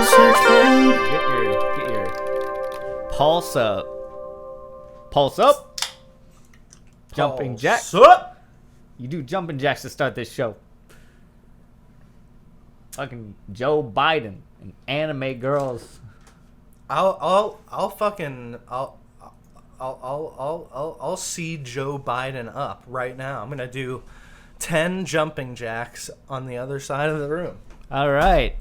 Get your pulse up. Pulse up. Jumping jacks. Up. You do jumping jacks to start this show. Fucking Joe Biden and anime girls. I'll see Joe Biden up right now. I'm gonna do 10 jumping jacks on the other side of the room. All right.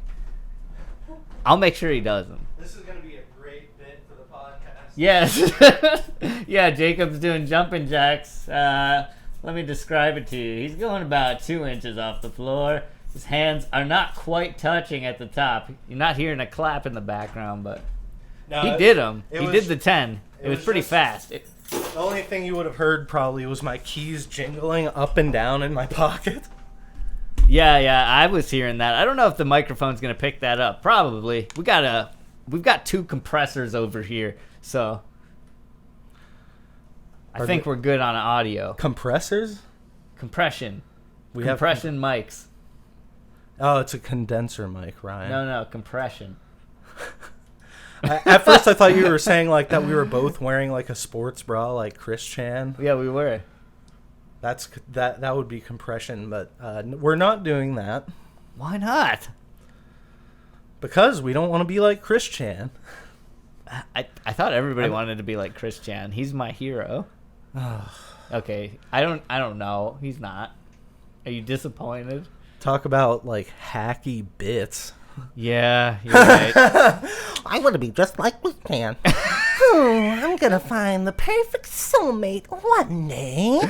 I'll make sure he does them. This is gonna be a great bit for the podcast. Yes. Yeah, Jacob's doing jumping jacks. Let me describe it to you. He's going about 2 inches off the floor. His hands are not quite touching at the top. You're not hearing a clap in the background, but No, he did them. He did the 10. It was pretty fast. The only thing you would have heard probably was my keys jingling up and down in my pocket. Yeah, I was hearing that. I don't know if the microphone's gonna pick that up. Probably. We've got 2 compressors over here, so I think we're good on audio. Compressors? Compression. We Compression mics. Oh, it's a condenser mic, Ryan. No, compression. At first, I thought you were saying like that we were both wearing like a sports bra, like Chris Chan. Yeah, we were. That would be compression, but we're not doing that. Why not? Because we don't want to be like Chris Chan. I thought everybody wanted to be like Chris Chan. He's my hero. Okay, I don't know. He's not. Are you disappointed? Talk about like hacky bits. Yeah, you're right. I want to be just like Chris Chan. I'm gonna find the perfect soulmate one day.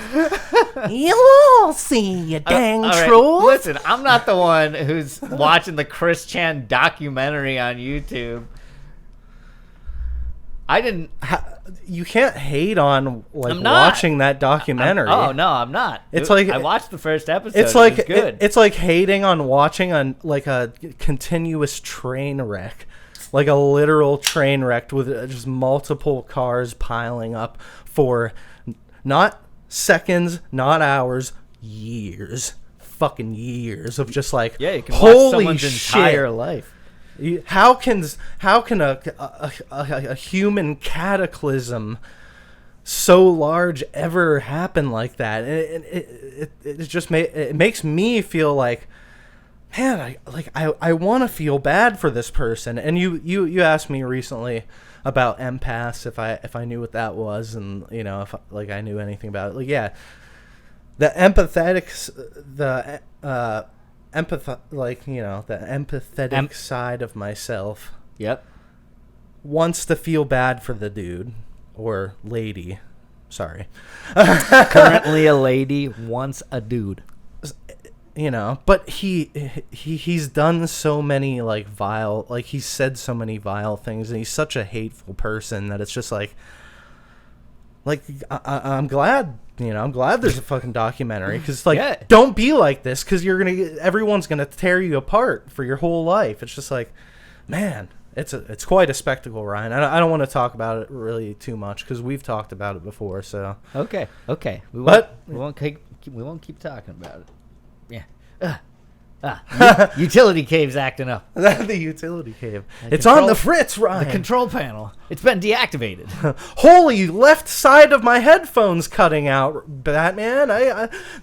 You'll all see, you dang all right, troll. listen, I'm not the one who's watching the Chris Chan documentary on YouTube. I didn't. You can't hate on like I'm not. watching that documentary. I'm not. It's like I watched the first episode. it's like it was good. it's like hating on watching on like a continuous train wreck, like a literal train wreck with just multiple cars piling up for not seconds, not hours, years, fucking years of just like you can watch holy someone's shit. entire life. How can a human cataclysm so large ever happen like that? It just it makes me feel like, man, I want to feel bad for this person. And you asked me recently about empaths if I knew what that was, and you know if like I knew anything about it. Like yeah, the empathetic side of myself. Yep. Wants to feel bad for the dude or lady. Sorry. Currently a lady, once a dude. You know, but he's done so many like vile, like he's said so many vile things, and he's such a hateful person that it's just like I'm glad. You know, I'm glad there's a fucking documentary because, like, don't be like this because everyone's gonna tear you apart for your whole life. It's just like, man, it's quite a spectacle, Ryan. I don't want to talk about it really too much because we've talked about it before. So okay, we won't keep talking about it. Yeah. Utility cave's acting up. The utility cave. It's on the fritz, Ryan. The control panel. It's been deactivated. Holy left side of my headphones cutting out, Batman.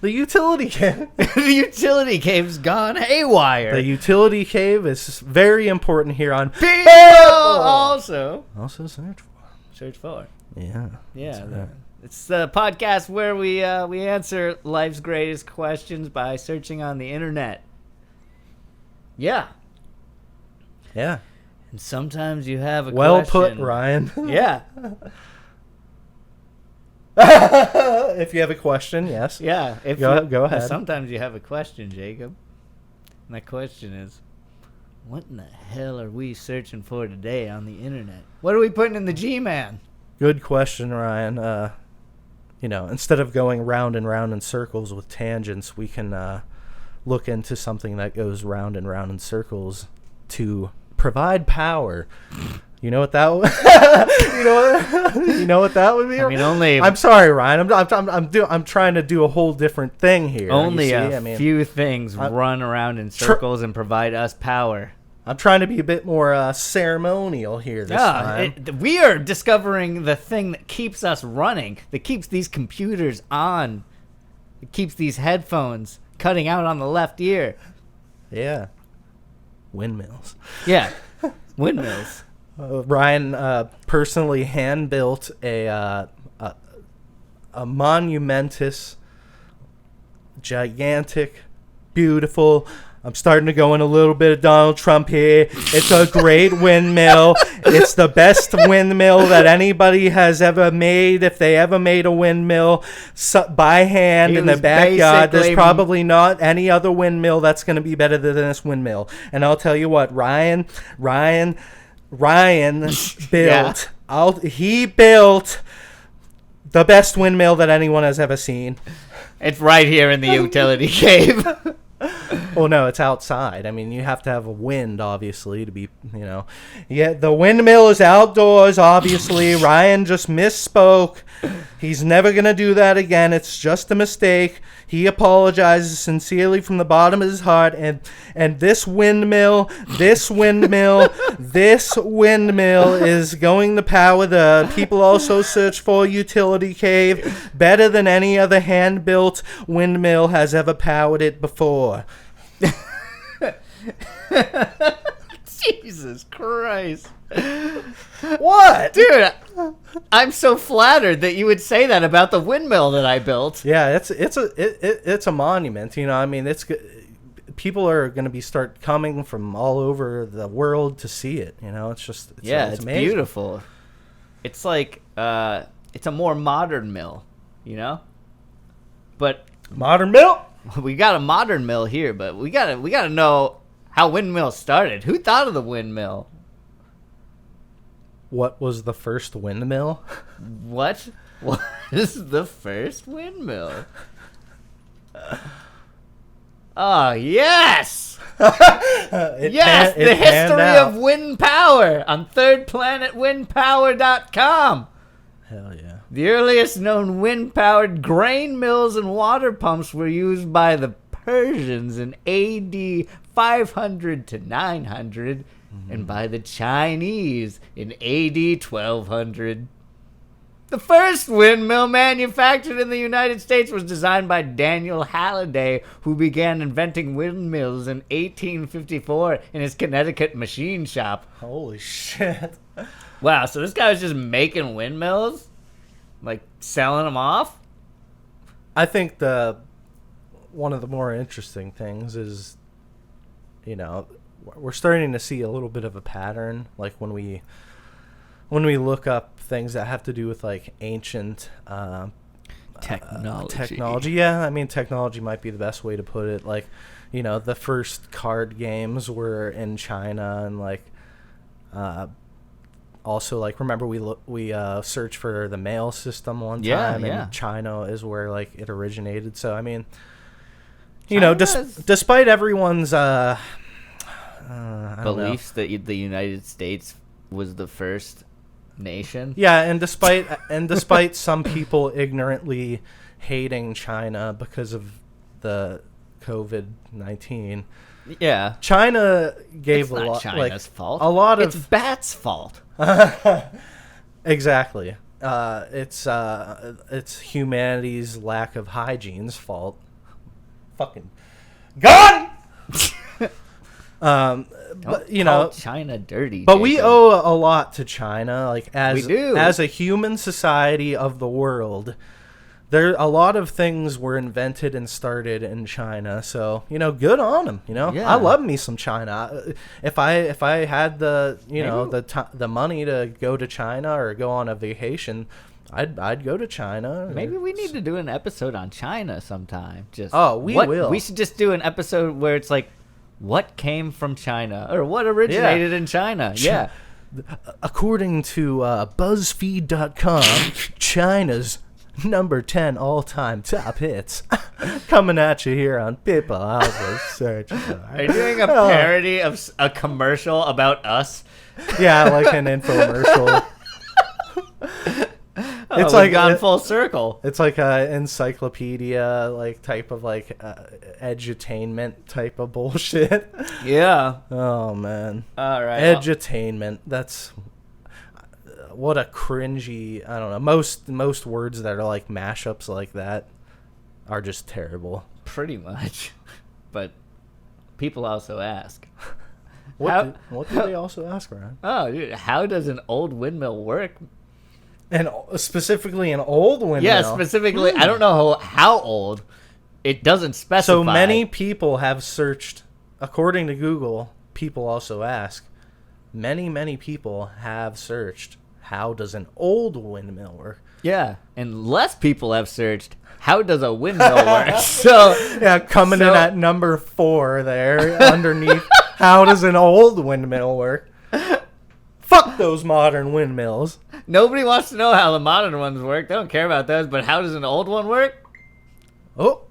The utility cave. The utility cave's gone haywire. The utility cave is very important here on People also search for. Yeah. It's the podcast where we answer life's greatest questions by searching on the internet. Yeah. And sometimes you have a well question. Put, Ryan. Yeah. If you have a question, yes. Yeah. Go ahead. Sometimes you have a question, Jacob. And that question is, what in the hell are we searching for today on the internet? What are we putting in the G-Man? Good question, Ryan. You know, instead of going round and round in circles with tangents, we can look into something that goes round and round in circles to provide power. You know what that you know what that would be? I mean, only. I'm sorry, Ryan. I'm trying to do a whole different thing here. Only few things run around in circles and provide us power. I'm trying to be a bit more ceremonial here this time. We are discovering the thing that keeps us running, that keeps these computers on, that keeps these headphones cutting out on the left ear. Yeah. Windmills. Yeah. Windmills. Ryan personally hand-built a monumentous, gigantic, beautiful... I'm starting to go in a little bit of Donald Trump here. It's a great windmill. It's the best windmill that anybody has ever made. If they ever made a windmill by hand in their backyard, there's probably not any other windmill that's going to be better than this windmill. And I'll tell you what, Ryan built. He built the best windmill that anyone has ever seen. It's right here in the utility cave. Well, no, it's outside. I mean, you have to have a wind, obviously, to be, Yeah, the windmill is outdoors, obviously. Ryan just misspoke. He's never going to do that again. It's just a mistake. He apologizes sincerely from the bottom of his heart. And this windmill is going to power the People Also Search For utility cave better than any other hand-built windmill has ever powered it before. Jesus Christ. What? Dude, I'm so flattered that you would say that about the windmill that I built. Yeah, it's a monument, I mean, people are going to start coming from all over the world to see it, it's it's amazing. Beautiful. It's like it's a more modern mill, But modern mill? We got a modern mill here, but we got to know how windmills started. Who thought of the windmill? What was the first windmill? What was the first windmill? Oh, yes! Yes, the history of wind power on thirdplanetwindpower.com. Hell yeah. The earliest known wind-powered grain mills and water pumps were used by the Persians in AD 500 to 900 and by the Chinese in AD 1200. The first windmill manufactured in the United States was designed by Daniel Halliday, who began inventing windmills in 1854 in his Connecticut machine shop. Holy shit. Wow, so this guy was just making windmills? Like, selling them off? I think one of the more interesting things is, we're starting to see a little bit of a pattern, like when we look up things that have to do with like ancient technology. Yeah, I mean, technology might be the best way to put it. Like, the first card games were in China, and like also, like, remember we searched for the mail system one time, and China is where like it originated. So I mean, despite everyone's beliefs that the United States was the first nation. Yeah, and despite some people ignorantly hating China because of the COVID-19. Yeah, China gave it's not China's fault. A lot of it's Bat's fault. Exactly. It's humanity's lack of hygiene's fault. Fucking God. But China dirty. But Jacob. we owe a lot to China, like we do. As a human society of the world. There a lot of things were invented and started in China, so good on them. I love me some China. If I had the the money to go to China or go on a vacation, I'd go to China. Maybe we need to do an episode on China sometime. We will. We should just do an episode where it's like, what came from China or what originated in China? Yeah. According to BuzzFeed.com, China's number 10 all-time top hits coming at you here on People Also Search. Are you doing a parody of a commercial about us? Yeah, like an infomercial. It's we've like gone full circle. It's like a encyclopedia, like type of like edutainment type of bullshit. Yeah. Oh man. All right. Edutainment. That's what a cringy. I don't know. Most words that are like mashups like that are just terrible. Pretty much. But people also ask. What do they also ask, Ryan? Oh, dude, how does an old windmill work? And specifically an old windmill. Yeah, specifically. I don't know how old. It doesn't specify. So many people have searched, according to Google, people also ask, many people have searched, how does an old windmill work? Yeah, and less people have searched, how does a windmill work? So yeah, coming in at number 4 there, underneath, how does an old windmill work? Fuck those modern windmills. Nobody wants to know how the modern ones work. They don't care about those, but how does an old one work? Oh,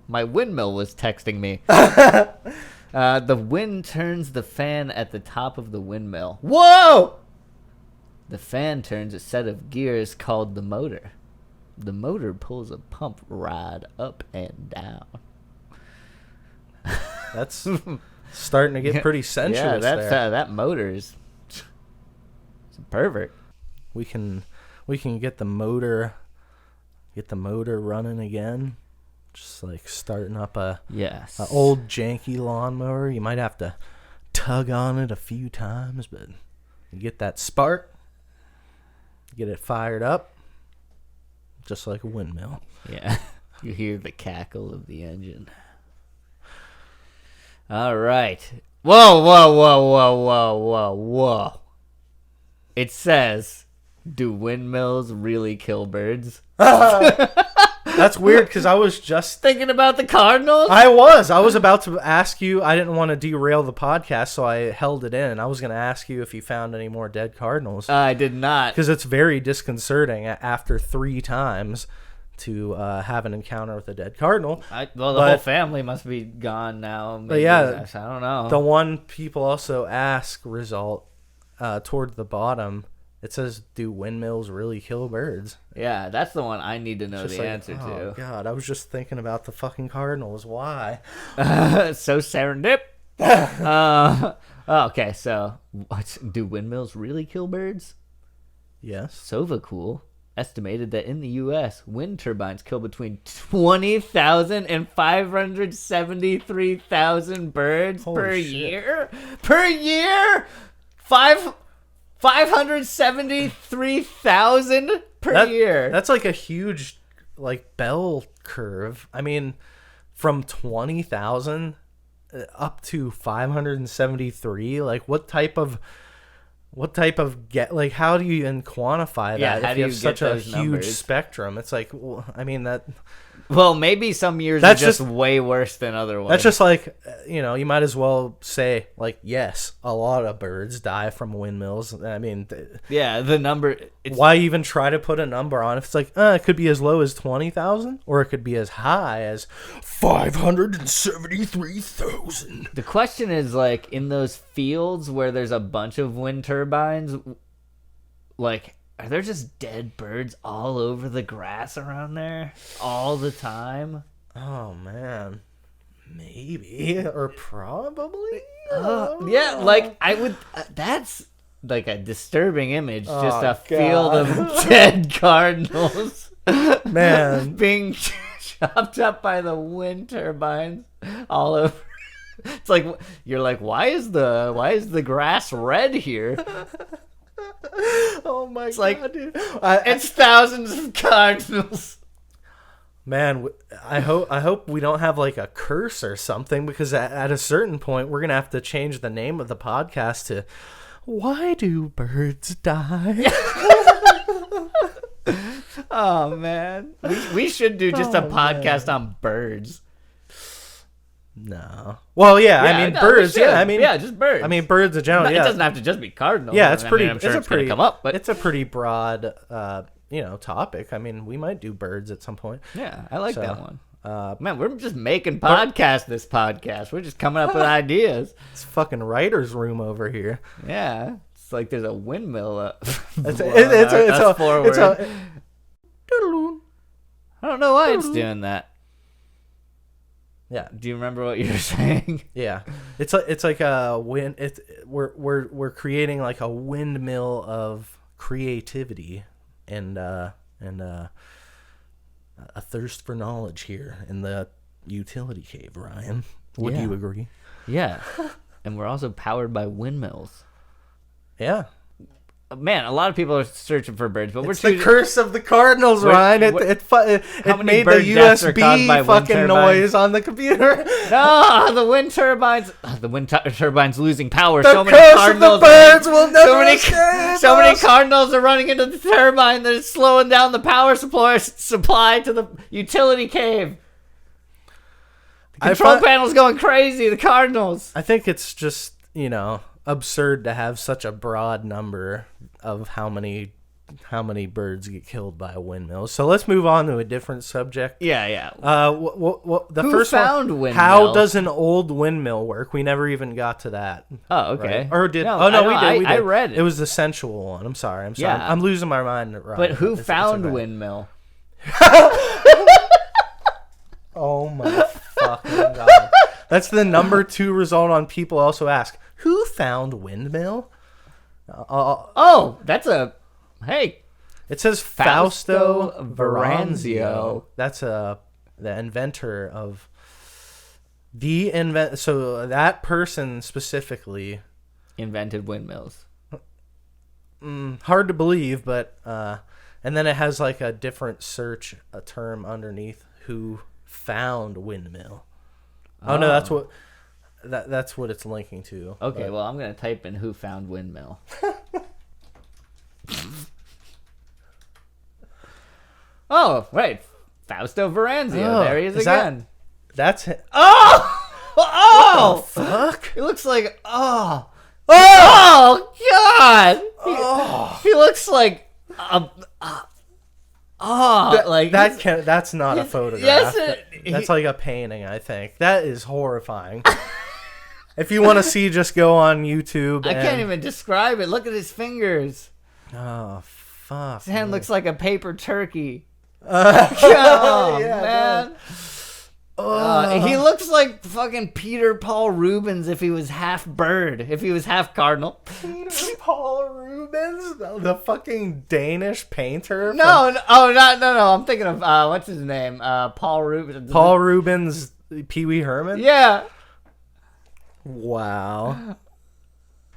my windmill was texting me. The wind turns the fan at the top of the windmill. Whoa! The fan turns a set of gears called the motor. The motor pulls a pump rod up and down. That's starting to get pretty sensuous. Yeah, that's there. that motor's it's a pervert. We can get the motor running again. Just like starting up a old janky lawnmower. You might have to tug on it a few times, but you get that spark, get it fired up, just like a windmill. Yeah, you hear the cackle of the engine. All right. Whoa. It says, do windmills really kill birds? That's weird because I was just thinking about the Cardinals. I was about to ask you. I didn't want to derail the podcast, so I held it in. I was going to ask you if you found any more dead Cardinals. I did not, because it's very disconcerting after 3 times to have an encounter with a dead cardinal. The whole family must be gone now. Maybe, but yeah, I don't know. The one people also ask result toward the bottom. It says, do windmills really kill birds? Yeah, that's the one I need to know the answer to. Oh, God, I was just thinking about the fucking Cardinals. Why? So serendip. Okay, so do windmills really kill birds? Yes. Sovacool estimated that in the U.S., wind turbines kill between 20,000 and 573,000 birds per year? Per year? 573,000 per year. That's like a huge like bell curve. I mean, from 20,000 up to 573. Like what type of like how do you even quantify that if you have such a huge spectrum? It's like, well, I mean that. Well, maybe some years are just way worse than other ones. That's just like, you might as well say, like, yes, a lot of birds die from windmills. I mean, yeah, the number. Why even try to put a number on? If it's like, it could be as low as 20,000, or it could be as high as 573,000. The question is, like, in those fields where there's a bunch of wind turbines, like, are there just dead birds all over the grass around there all the time? Oh, man. Maybe. Or probably. Yeah, like, I would... that's, like, a disturbing image. Just a field of dead cardinals. Man. Being chopped up by the wind turbines all over. It's like, you're like, why is the grass red here? Oh my God, like, dude! It's thousands of cardinals. Man, I hope we don't have like a curse or something, because at a certain point we're gonna have to change the name of the podcast to "Why Do Birds Die?" Oh man, we should do just a podcast on birds. No. Well, yeah. I mean, birds. Yeah. I mean, just birds. I mean, birds in general. It doesn't have to just be cardinals. Yeah, it's pretty. I'm sure it's pretty come up, but it's a pretty broad, topic. I mean, we might do birds at some point. Yeah, I like that one. Man, we're just making podcasts. This podcast, we're just coming up with ideas. It's fucking writer's room over here. Yeah, It's like there's a windmill. It's forward. a I don't know why it's doing that. Yeah. Do you remember what you were saying? Yeah. It's like a wind. We're creating like a windmill of creativity and a thirst for knowledge here in the utility cave, Ryan. Would you agree? Yeah. And we're also powered by windmills. Yeah. Man, a lot of people are searching for birds, but it's the curse of the Cardinals, Ryan. It made the USB fucking noise on the computer. No, the wind turbines. The wind turbines losing power. The so many curse cardinals. Of the birds will never escape so many cardinals are running into the turbine that is slowing down the power supply to the utility cave. The control panel's going crazy. The Cardinals. I think it's just, absurd to have such a broad number of how many birds get killed by a windmill. So let's move on to a different subject. Yeah. The first found one, windmill? How does an old windmill work? We never even got to that. Oh, okay. Right? Or did? No, we did. I read it. It was the sensual one. I'm sorry. Yeah. I'm losing my mind. Right. But who found windmill? Oh my fucking god! That's the number 2 result on people also ask. Who found windmill? That's a... Hey. It says Fausto Veranzio. That's the inventor of... So that person specifically... invented windmills. Hard to believe, but... and then it has like a different search term underneath. Who found windmill? Oh no, that's what... That's what it's linking to. Okay, well, I'm going to type in who found windmill. Oh, right. Fausto Veranzio. There he is again. That's it. Oh! Oh! What the fuck? It looks like... Oh! Oh, God! He looks like... That's not a photograph. Yes, that's like a painting, I think. That is horrifying. If you want to see, just go on YouTube. I can't even describe it. Look at his fingers. Oh, fuck. His hand looks like a paper turkey. Oh, yeah, man. He looks like fucking Peter Paul Rubens if he was half bird, if he was half cardinal. Peter Paul Rubens? The fucking Danish painter? No. I'm thinking of, what's his name? Paul Rubens. Paul Rubens, Pee Wee Herman? Yeah. Wow.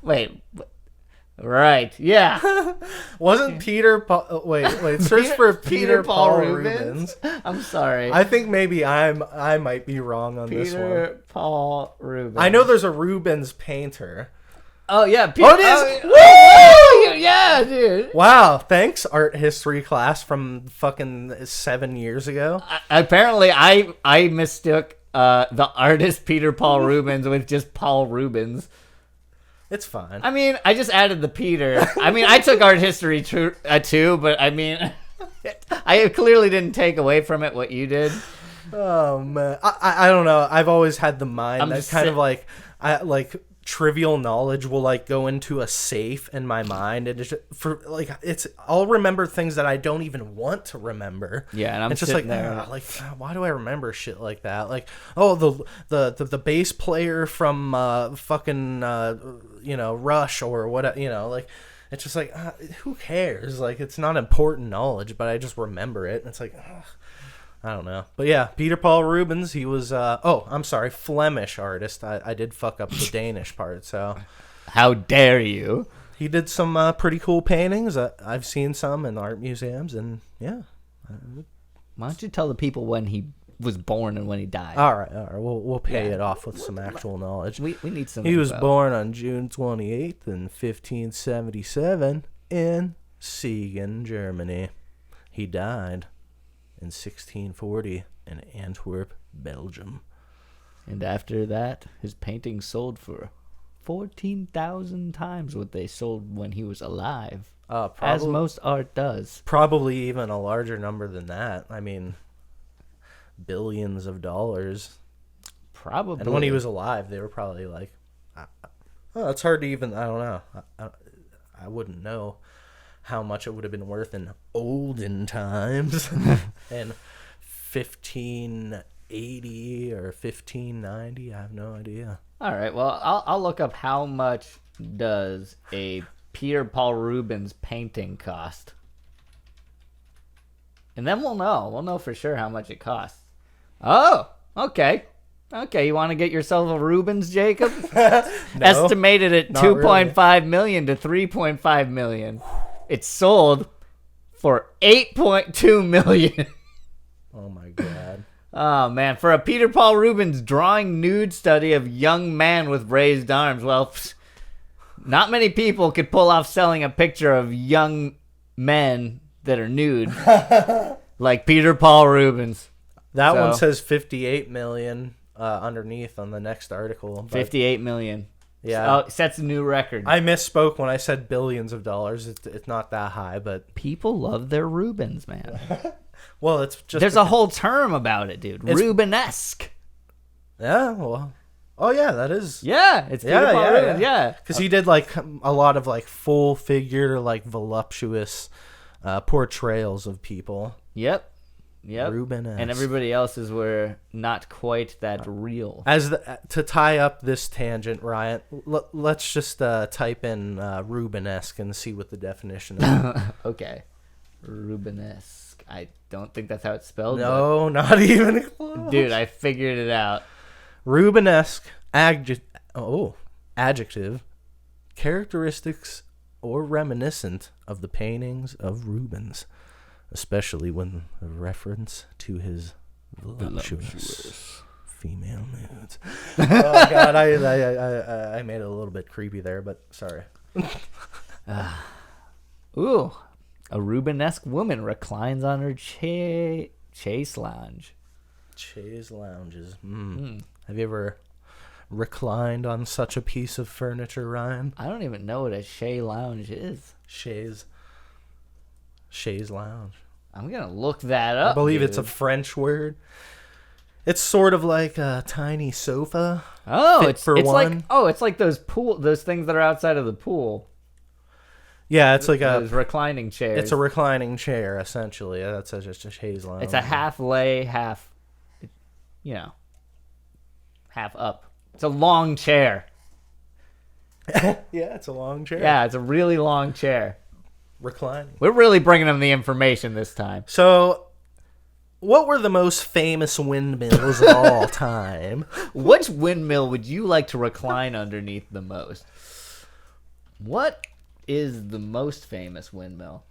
Wait. Right. Yeah. Wasn't Peter Paul... Wait. Search for Peter Paul Rubens. I'm sorry. I think maybe I might be wrong on this one. Peter Paul Rubens. I know there's a Rubens painter. Oh, yeah. It is? Oh, yeah, dude. Wow. Thanks, art history class from fucking 7 years ago. Apparently, I mistook the artist Peter Paul Rubens with just Paul Rubens. It's fine. I mean, I just added the Peter. I mean, I took art history too, but I mean, I clearly didn't take away from it what you did. Oh man, I don't know. I've always had the mind that kind of like trivial knowledge will like go into a safe in my mind, and I'll remember things that I don't even want to remember. Yeah, and I'm it's just like there. Why do I remember shit like that? Like, oh, the bass player from fucking Rush or what, like it's just like who cares? Like, it's not important knowledge, but I just remember it, and it's like I don't know. But yeah, Peter Paul Rubens, he was, I'm sorry, Flemish artist. I did fuck up the Danish part, so. How dare you? He did some pretty cool paintings. I've seen some in art museums, and yeah. Why don't you tell the people when he was born and when he died? All right. We'll pay it off with some actual knowledge. We need some He was info. born on June 28th in 1577 in Siegen, Germany. He died in 1640 in Antwerp, Belgium. And after that, his paintings sold for 14,000 times what they sold when he was alive. As most art does. Probably even a larger number than that. I mean, billions of dollars. Probably. And when he was alive, they were probably like, it's hard to even, I don't know. I wouldn't know how much it would have been worth in olden times. And 1580 or 1590, I have no idea. All right, well, I'll look up how much does a Peter Paul Rubens painting cost. And then we'll know. We'll know for sure how much it costs. Oh, okay. Okay, you want to get yourself a Rubens, Jacob? No, Estimated at not 2.5 million to 3.5 million. It's sold for 8.2 million. Oh my God. Oh man, for a Peter Paul Rubens drawing nude study of young man with raised arms. Well, not many people could pull off selling a picture of young men that are nude like Peter Paul Rubens. That one says 58 million underneath on the next article. 58 million. Yeah. Oh, sets a new record. I misspoke when I said billions of dollars. It's not that high, but People love their Rubens, man. well, it's just There's a whole term about it, dude. Rubenesque. yeah. Well, oh yeah, that is Yeah, it's Peter Paul Rubens. Yeah. because he did like a lot of like full figure, like voluptuous portrayals of people. Yep. Rubenesque. And everybody else's were not quite that real. To tie up this tangent, Ryan, let's just type in Rubenesque and see what the definition is. Okay. Rubenesque. I don't think that's how it's spelled. No, not even close. But, dude, I figured it out. Rubenesque, adjective, characteristics or reminiscent of the paintings of Rubens, especially when the reference to his voluptuous female nudes. Oh God, I made it a little bit creepy there, but sorry. Ooh. A Rubenesque woman reclines on her chaise lounge. Chaise lounges. Have you ever reclined on such a piece of furniture, Ryan? I don't even know what a chaise lounge is. Chaise lounge. I'm going to look that up. I believe dude. it's a French word. It's sort of like a tiny sofa. Oh, it's one. It's like those things that are outside of the pool. Yeah, it's like those reclining chairs. It's a reclining chair, essentially. That's just a chaise lounge. It's a half lay, half, half up. It's a long chair. Yeah, it's a long chair. Yeah, it's a really long chair. Reclining. We're really bringing them the information this time. So, what were the most famous windmills of all time? Which windmill would you like to recline underneath the most? What is the most famous windmill?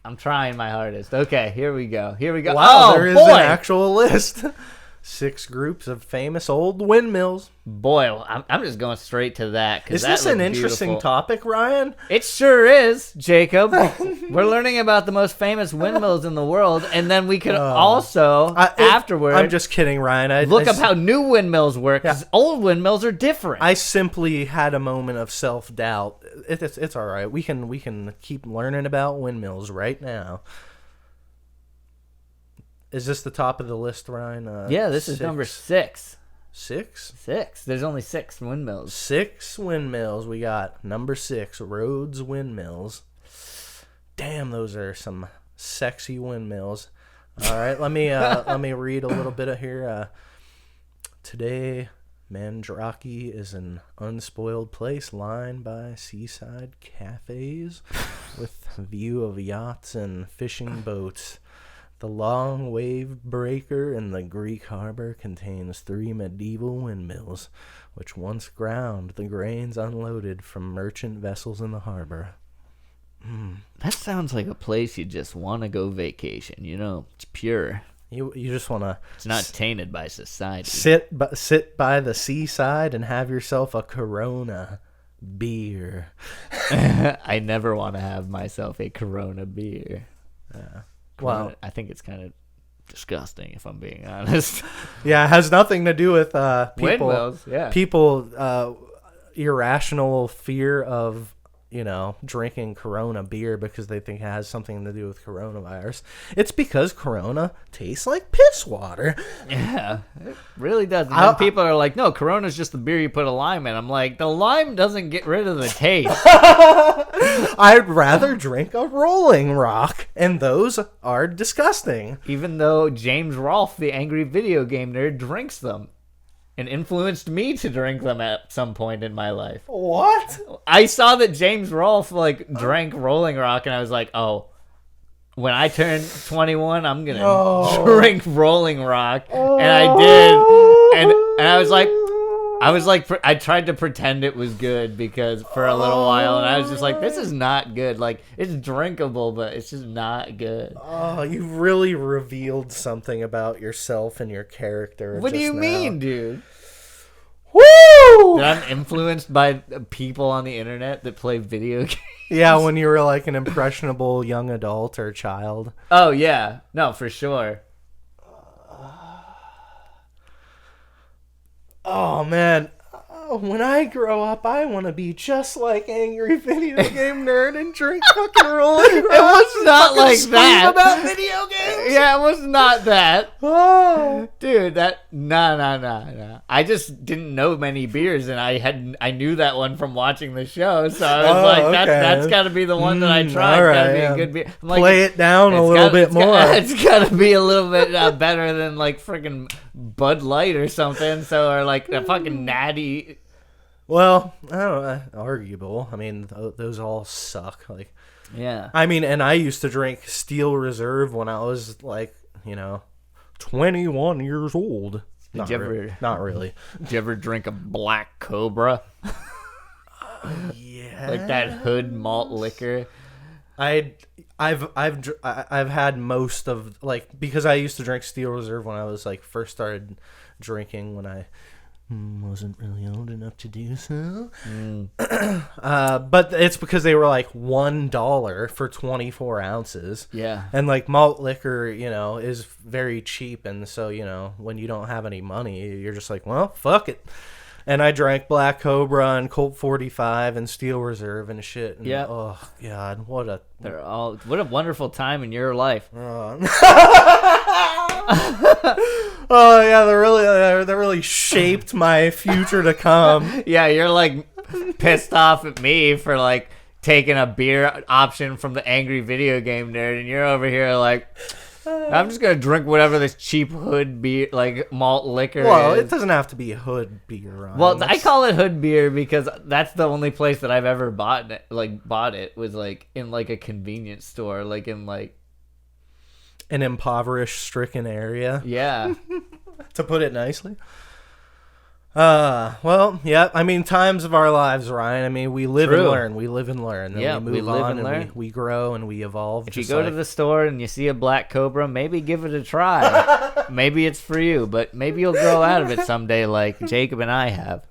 I'm trying my hardest. Okay, here we go. Wow, there is an actual list. 6 groups of famous old windmills. Boy, I'm just going straight to that. Is this an interesting topic, Ryan? It sure is, Jacob. We're learning about the most famous windmills in the world, and then we could also, afterwards... I'm just kidding, Ryan. Look up how new windmills work, because old windmills are different. I simply had a moment of self-doubt. It's all right. We can keep learning about windmills right now. Is this the top of the list, Ryan? Yeah, this is number 6. 6? 6. There's only 6 windmills. 6 windmills. We got number 6, Rhodes Windmills. Damn, those are some sexy windmills. All right, let me read a little bit of here. Today, Mandrake is an unspoiled place lined by seaside cafes with a view of yachts and fishing boats. The long wave breaker in the Greek harbor contains 3 medieval windmills, which once ground the grains unloaded from merchant vessels in the harbor. That sounds like a place you just want to go vacation. It's pure. You just want to... It's not tainted by society. Sit by the seaside and have yourself a Corona beer. I never want to have myself a Corona beer. Well, I think it's kind of disgusting, if I'm being honest. Yeah, it has nothing to do with windmills. Yeah, people irrational fear of drinking Corona beer because they think it has something to do with coronavirus. It's because Corona tastes like piss water. Yeah, it really does. And then people are like, no, Corona's just the beer you put a lime in. I'm like, the lime doesn't get rid of the taste. I'd rather drink a Rolling Rock, and those are disgusting. Even though James Rolfe, the angry video game nerd, drinks them. And influenced me to drink them at some point in my life. What? I saw that James Rolfe drank Rolling Rock, and I was like, oh, when I turn 21, I'm gonna drink Rolling Rock. And I did, and I was like, I tried to pretend it was good because for a little while, and I was just like, this is not good. Like, it's drinkable, but it's just not good. Oh, you really revealed something about yourself and your character. What do you mean, dude? Woo! That I'm influenced by people on the internet that play video games. Yeah, when you were like an impressionable young adult or child. Oh, yeah. No, for sure. Oh, man. When I grow up, I want to be just like angry video game nerd and drink fucking Rolling Rock. It was not like that. About video games. Yeah, it was not that. Oh, dude, nah. I just didn't know many beers, and I knew that one from watching the show, so I was like, that's got to be the one that I tried. All right, gotta be a good beer. I'm like, play it down a little bit more. It's got to be a little bit better than like freaking Bud Light or something. So or like a fucking Natty. Well, I don't know, arguable. I mean, those all suck. Like, yeah. I mean, and I used to drink Steel Reserve when I was like, 21 years old. Not really. Did you ever drink a Black Cobra? Yeah. Like that Hood malt liquor. I've had most of because I used to drink Steel Reserve when I was first started drinking when I wasn't really old enough to do so. But it's because they were $1 for 24 ounces. Yeah. And malt liquor, is very cheap. And so, when you don't have any money, you're just like, well, fuck it. And I drank Black Cobra and Colt 45 and Steel Reserve and shit. And, yeah. Oh, God. What a wonderful time in your life. Oh yeah, they really shaped my future to come. Yeah, you're pissed off at me for taking a beer option from the angry video game nerd, and you're over here I'm just gonna drink whatever this cheap Hood beer, malt liquor. Well, is. It doesn't have to be Hood beer. Ryan. Well, I call it Hood beer because that's the only place that I've ever bought it. Was in a convenience store, in an impoverished, stricken area. Yeah. To put it nicely. Well, yeah. I mean, times of our lives, Ryan. I mean, we live and learn. We live and learn. Then we move on and learn. We grow and we evolve. If you go to the store and you see a Black Cobra, maybe give it a try. Maybe it's for you, but maybe you'll grow out of it someday, like Jacob and I have.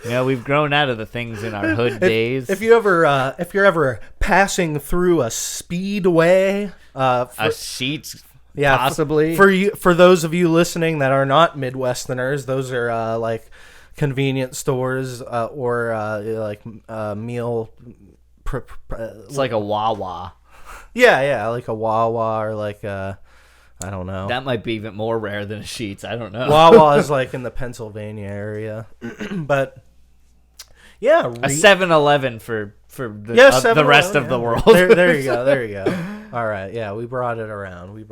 We've grown out of the things in our Hood days. If you're ever passing through a speedway, a Sheetz, yeah, possibly for those of you listening that are not Midwesterners, those are convenience stores or meal. It's like a Wawa. Yeah, like a Wawa or I don't know. That might be even more rare than a Sheetz. I don't know. Wawa is in the Pennsylvania area, but. Yeah, a 7-Eleven for the rest of the world. There you go. All right, yeah, we brought it around. You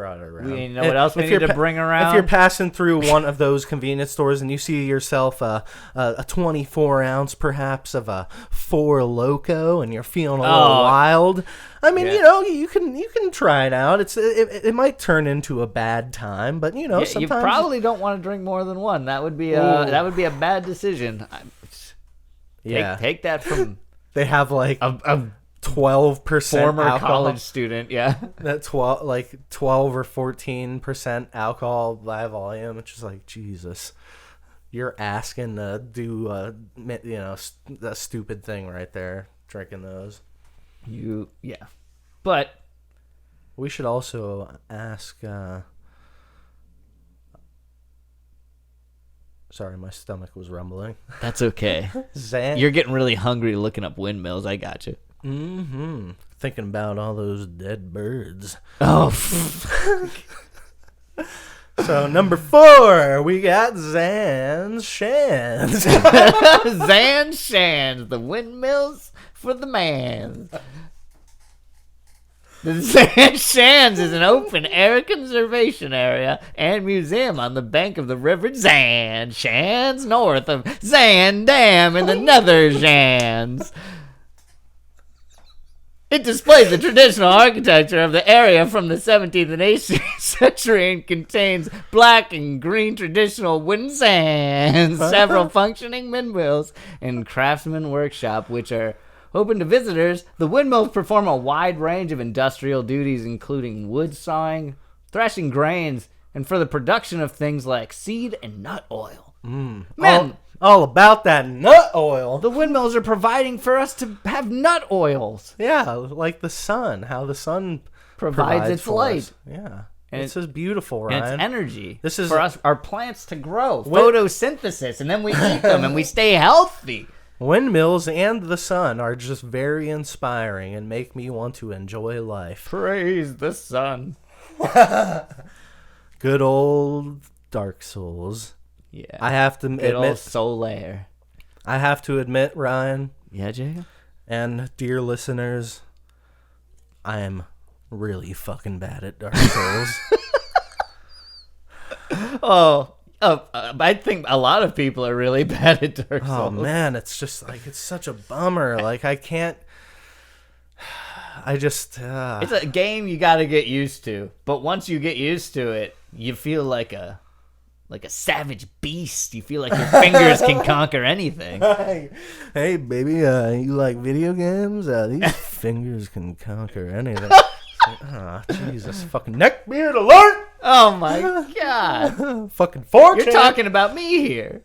know what else we need to bring around? If you're passing through one of those convenience stores and you see yourself a 24 ounce perhaps of a Four Loko and you're feeling a little wild, I mean, you can try it out. It might turn into a bad time, but sometimes you probably don't want to drink more than one. That would be a bad decision. Yeah, take that from. They have a 12% former alcohol. College student. Yeah, that 12 or 14% alcohol by volume. It's just Jesus, you're asking to do a stupid thing right there, drinking those. But we should also ask. Sorry, my stomach was rumbling. That's okay. You're getting really hungry looking up windmills. I got you. Mm-hmm. Thinking about all those dead birds. Oh. So number 4, we got Zan's Shans. Zan Shans, the windmills for the man. The Zan Shans is an open-air conservation area and museum on the bank of the river Zan Shans, north of Zan Dam in the Nether Shans. It displays the traditional architecture of the area from the 17th and 18th century and contains black and green traditional wooden sands, several functioning windmills, and craftsman workshop, which are open to visitors. The windmills perform a wide range of industrial duties, including wood sawing, thrashing grains, and for the production of things like seed and nut oil. Man, all about that nut oil. the windmills are providing for us to have nut oils. Yeah, like the sun. How the sun Provides its for light. us. Yeah. And This is beautiful, Ryan. And it's energy. This is- for us, our plants to grow. Photosynthesis, and then we eat them and we stay healthy. Windmills and the sun are just very inspiring and make me want to enjoy life. Praise the sun. Good old Dark Souls. Yeah. I have to Good old admit, Solaire. I have to admit, Ryan, Yeah, Jacob? and dear listeners, I am really fucking bad at Dark Souls. I think a lot of people are really bad at Dark Souls. Oh man, it's just like it's such a bummer. Like I can't. I just. It's a game you got to get used to. But once you get used to it, you feel like a savage beast. You feel like your fingers can conquer anything. Hey baby, you like video games? These fingers can conquer anything. Jesus, fucking neckbeard alert! Oh my god. Fucking 4chan. You're talking about me here.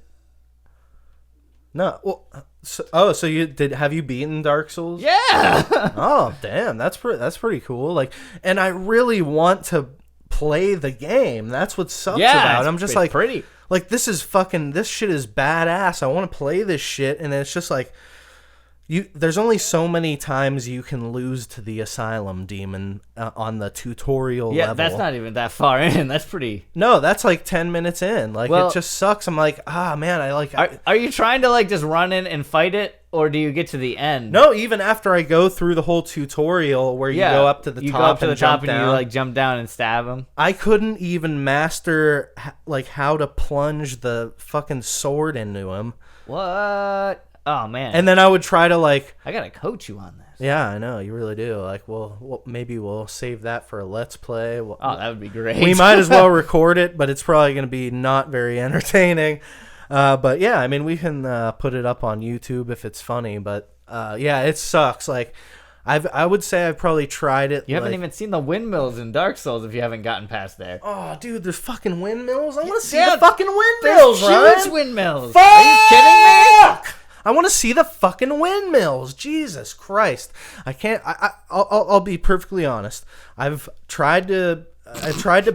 No, well, so you did? Have you beaten Dark Souls? Yeah. Oh damn, that's pretty cool. Like, and I really want to play the game. That's what sucks about it. I'm just it's like, pretty. Like this shit is badass. I want to play this shit, and it's just like, there's only so many times you can lose to the asylum demon on the tutorial level. Yeah, that's not even that far in. That's pretty. No, that's like 10 minutes in. Like, Well, it just sucks. I'm like, man, I like. Are you trying to like just run in and fight it, or do you get to the end? No, even after I go through the whole tutorial where you go up to the top, you go up to the top jump and down, you like jump down and stab him. I couldn't even master like how to plunge the fucking sword into him. What? Oh man! And then I would try to like. I gotta coach you on this. Yeah, I know you really do. Like, well, maybe we'll save that for a let's play. Oh, that would be great. We might as well record it, but it's probably going to be not very entertaining. But yeah, I mean, we can put it up on YouTube if it's funny. But yeah, it sucks. Like, I would say I've probably tried it. You haven't even seen the windmills in Dark Souls if you haven't gotten past there. Oh, dude, there's fucking windmills. I want to see Yeah, the fucking windmills, Huge right? windmills. Fuck! Are you kidding me? I want to see the fucking windmills. Jesus Christ! I can't. I'll be perfectly honest. I've tried to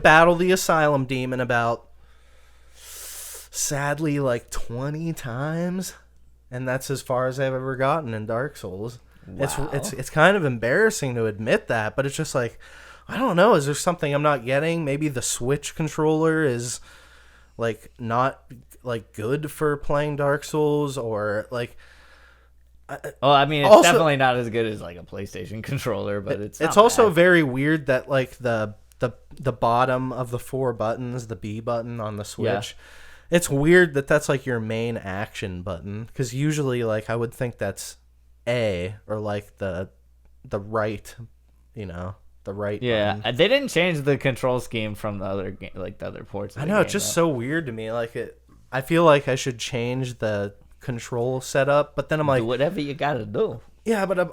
battle the asylum demon about, sadly, like 20 times, and that's as far as I've ever gotten in Dark Souls. Wow. It's kind of embarrassing to admit that, but it's just like, I don't know. Is there something I'm not getting? Maybe the Switch controller is like not like good for playing Dark Souls, or like. Well, I mean, it's also, definitely not as good as like a PlayStation controller, but it's also bad. very weird that like the bottom of the 4 buttons, the B button on the Switch, it's weird that that's like your main action button, because usually like I would think that's A, or like the right, the right. Yeah, button. they didn't change the control scheme from the other the other ports. Of I the know, game, it's just though. so weird to me. Like I feel like I should change the control setup, but then I'm like, do whatever you gotta do. Yeah, but a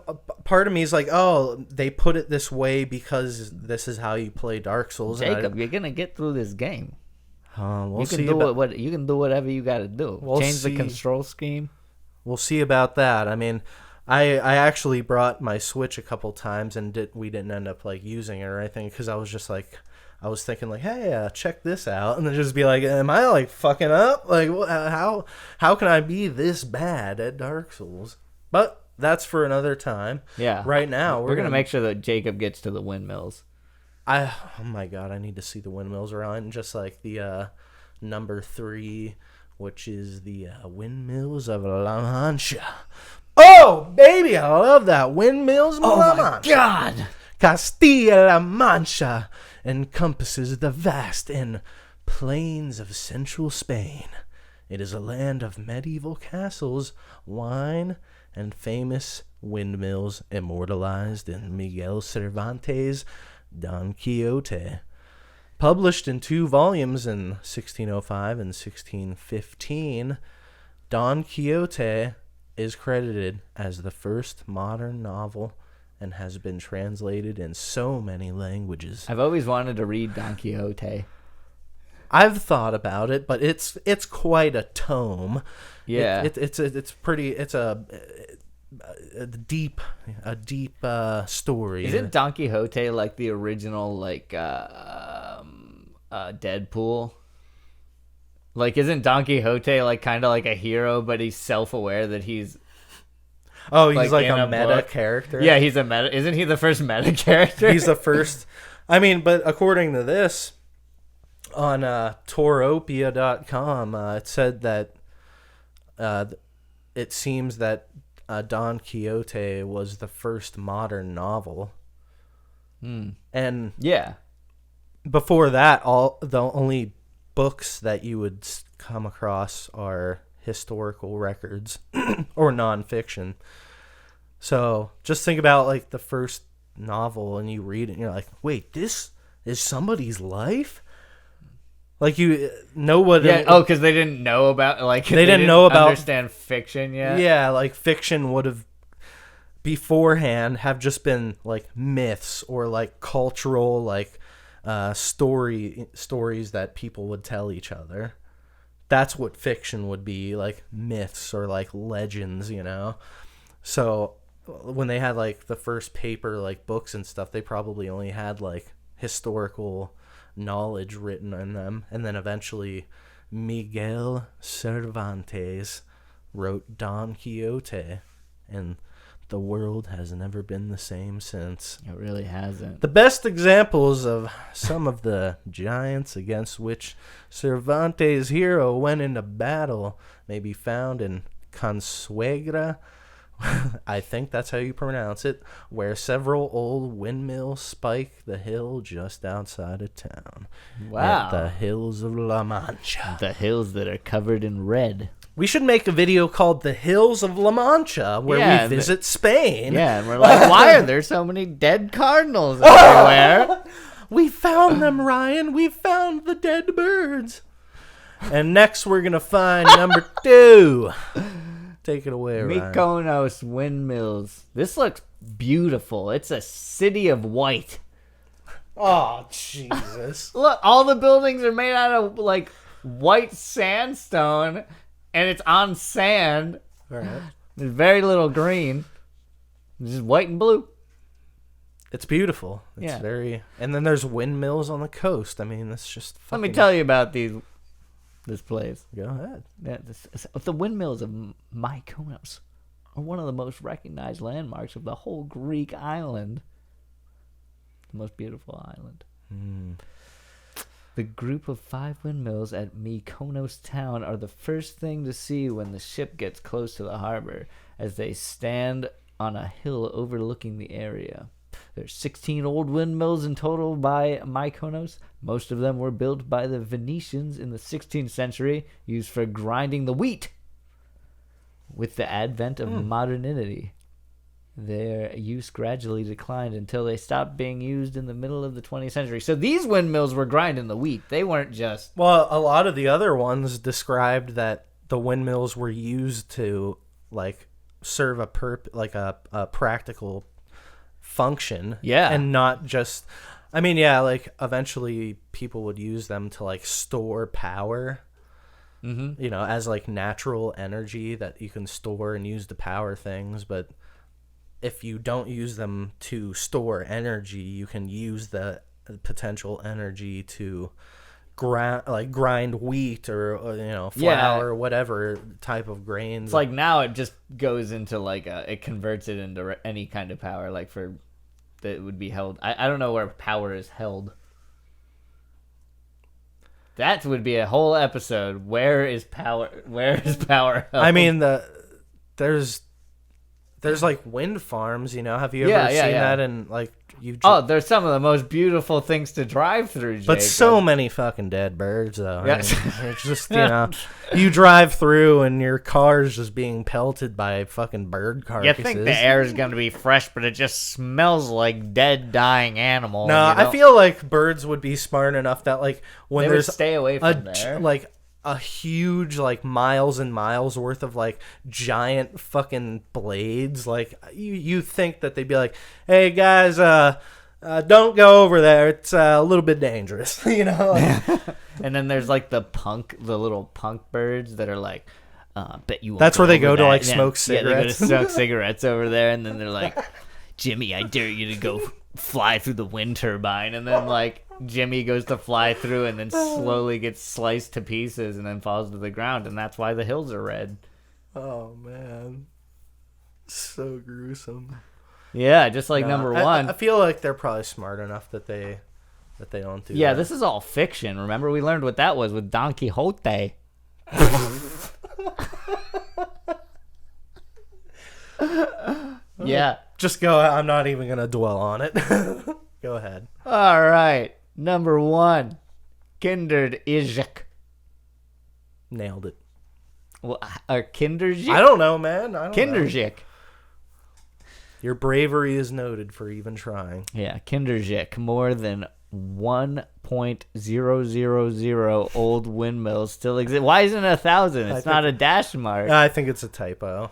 part of me is like, oh, they put it this way because this is how you play Dark Souls. Jacob, you're gonna get through this game. We'll you can see. you can do whatever you gotta do. We'll Change see. the control scheme. We'll see about that. I mean, I actually brought my Switch a couple times and we didn't end up like using it or anything, because I was just like, I was thinking like, hey, check this out, and then just be like, am I like fucking up? Like, how can I be this bad at Dark Souls? But that's for another time. Yeah. Right now, we're gonna make sure that Jacob gets to the windmills. Oh my god, I need to see the windmills around, just like the number 3, which is the windmills of La Mancha. Oh, baby, I love that. Windmills of La Mancha. God! Castilla-La Mancha encompasses the vast and plains of central Spain. It is a land of medieval castles, wine, and famous windmills immortalized in Miguel Cervantes' Don Quixote. Published in 2 volumes in 1605 and 1615, Don Quixote is credited as the first modern novel and has been translated in so many languages. I've always wanted to read Don Quixote. I've thought about it, but it's quite a tome. Yeah, it's a deep story. Isn't Don Quixote like the original Deadpool? Like, isn't Don Quixote like kind of like a hero, but he's self-aware that he's like a in meta book? character? Yeah, he's a meta. Isn't he the first meta character? He's the first. I mean, but according to this, on Toropia.com, it said that it seems that Don Quixote was the first modern novel. And yeah, before that, all the only books that you would come across are historical records or nonfiction. So just think about like the first novel, and you read it, and you're like, "Wait, this is somebody's life." Like you know what? Yeah. Because they didn't know about they didn't know about understand fiction yet. Yeah, like fiction would have beforehand have just been like myths or like cultural like stories that people would tell each other. That's what fiction would be, like myths or like legends, you know. So when they had like the first paper like books and stuff, they probably only had like historical knowledge written in them, and then eventually Miguel Cervantes wrote Don Quixote, and the world has never been the same since. It really hasn't. The best examples of some of the giants against which Cervantes' hero went into battle may be found in Consuegra, I think that's how you pronounce it, where several old windmills spike the hill just outside of town. Wow. At the hills of La Mancha. The hills that are covered in red. We should make a video called The Hills of La Mancha, where we visit Spain. Yeah, and we're like, why are there so many dead cardinals everywhere? We found them, Ryan. We found the dead birds. And next we're going to find number 2. Take it away, Ryan. Mykonos windmills. This looks beautiful. It's a city of white. Oh, Jesus. Look, all the buildings are made out of, like, white sandstone, and it's on sand. All right. There's very little green. It's just white and blue. It's beautiful. It's very... And then there's windmills on the coast. I mean, that's just fucking... Let me tell you about this place. Go ahead. Yeah, the windmills of Mykonos are one of the most recognized landmarks of the whole Greek island. The most beautiful island. The group of 5 windmills at Mykonos town are the first thing to see when the ship gets close to the harbor, as they stand on a hill overlooking the area. There's 16 old windmills in total by Mykonos. Most of them were built by the Venetians in the 16th century, used for grinding the wheat. With the advent of modernity, their use gradually declined until they stopped being used in the middle of the 20th century. So these windmills were grinding the wheat. They weren't just... Well, a lot of the other ones described that the windmills were used to, like, serve a practical function. Yeah. And not just... I mean, yeah, like, eventually people would use them to, like, store power. Mm-hmm. You know, as, like, natural energy that you can store and use to power things, but... if you don't use them to store energy, you can use the potential energy to grind wheat or flour or whatever type of grains. It's like now it just goes into it converts it into any kind of power that would be held. I don't know where power is held. That would be a whole episode. Where is power held? I mean, there's like wind farms, have you ever seen that? And there's some of the most beautiful things to drive through, Jacob. But so many fucking dead birds, though. Yeah. It's just, you drive through and your car's just being pelted by fucking bird carcasses. You think the air is going to be fresh, but it just smells like dead, dying animal. No, I feel like birds would be smart enough that, when they there's would stay away from there. A huge miles and miles worth of giant fucking blades, you think that they'd be like, hey guys, don't go over there, it's a little bit dangerous. And then there's the little punk birds that are bet you won't. That's where they go that. to smoke cigarettes. Yeah, they go to smoke cigarettes over there, and then they're like, Jimmy, I dare you to go fly through the wind turbine. And then Jimmy goes to fly through and then slowly gets sliced to pieces and then falls to the ground, and that's why the hills are red. Oh man, so gruesome. Yeah, just number one. I feel like they're probably smart enough that they don't do that. Yeah, this is all fiction. Remember, we learned what that was with Don Quixote. Yeah. Just go. I'm not even going to dwell on it. Go ahead. All right. Number one. Kinderjik. Nailed it. Well, Kinderjik? I don't know, man. I don't Kinderjik. know. Your bravery is noted for even trying. Yeah, Kinderjik. More than 1.000 old windmills still exist. Why isn't it 1,000? It's not a dash mark. I think it's a typo.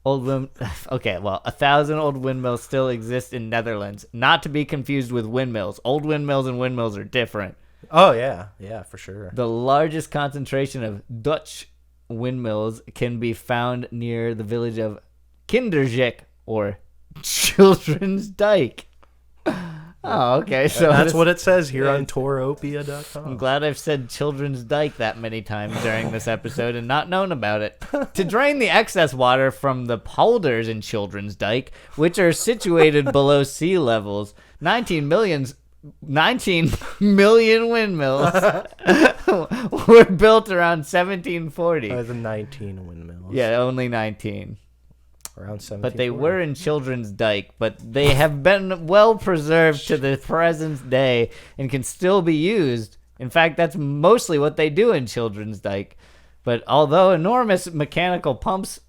Okay, well, 1,000 old windmills still exist in Netherlands. Not to be confused with windmills. Old windmills and windmills are different. Oh, yeah. Yeah, for sure. The largest concentration of Dutch windmills can be found near the village of Kinderjik, or Children's Dyke. Oh, okay. So that's what it says here on Toropia.com. I'm glad I've said Children's Dyke that many times during this episode and not known about it. To drain the excess water from the polders in Children's Dyke, which are situated below sea levels, 19 million windmills were built around 1740. The 19 windmills. Yeah, only 19. Around 1740. But they were in Children's Dyke, but they have been well preserved to the present day and can still be used. In fact, that's mostly what they do in Children's Dyke. But although enormous mechanical pumps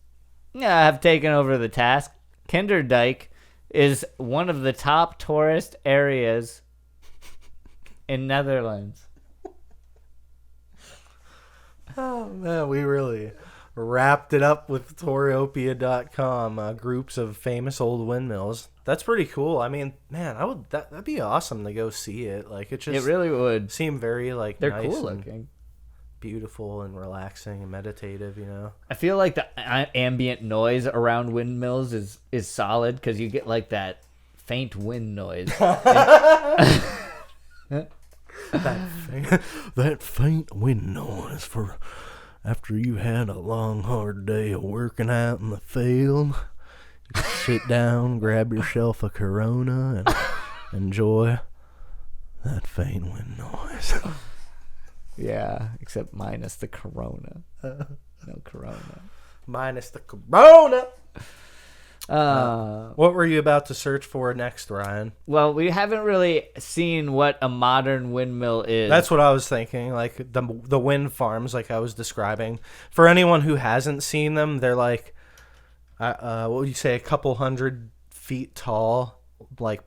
have taken over the task, Kinderdijk is one of the top tourist areas in Netherlands. Oh, man, we really wrapped it up with Toropia.com, groups of famous old windmills. That's pretty cool. I mean, man, that'd be awesome to go see it. It really would seem very they're nice, cool looking, beautiful and relaxing and meditative. I feel like the ambient noise around windmills is solid because you get that faint wind noise. that faint wind noise for after you had a long, hard day of working out in the field. You sit down, grab yourself a Corona, and enjoy that faint wind noise. Yeah, except minus the Corona. No Corona. Minus the Corona. What were you about to search for next, Ryan? Well, we haven't really seen what a modern windmill is. That's what I was thinking, the wind farms like I was describing. For anyone who hasn't seen them, they're what would you say, a couple 100 feet tall,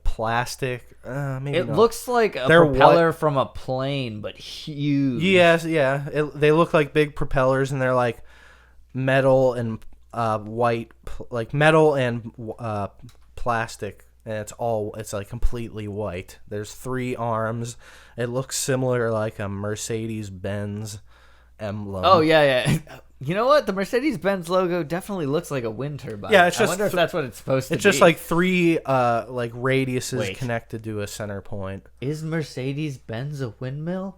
plastic. Maybe it not. looks like a propeller from a plane, but huge. Yes, yeah. They look like big propellers, and they're metal and white, metal and plastic, and it's completely white. There's 3 arms. It looks similar a Mercedes Benz emblem. Oh yeah. You know what? The Mercedes-Benz logo definitely looks like a wind turbine. Yeah, it's just I wonder if that's what it's supposed to be. It's just like three like radiuses Wait. connected to a center point. Is Mercedes-Benz a windmill?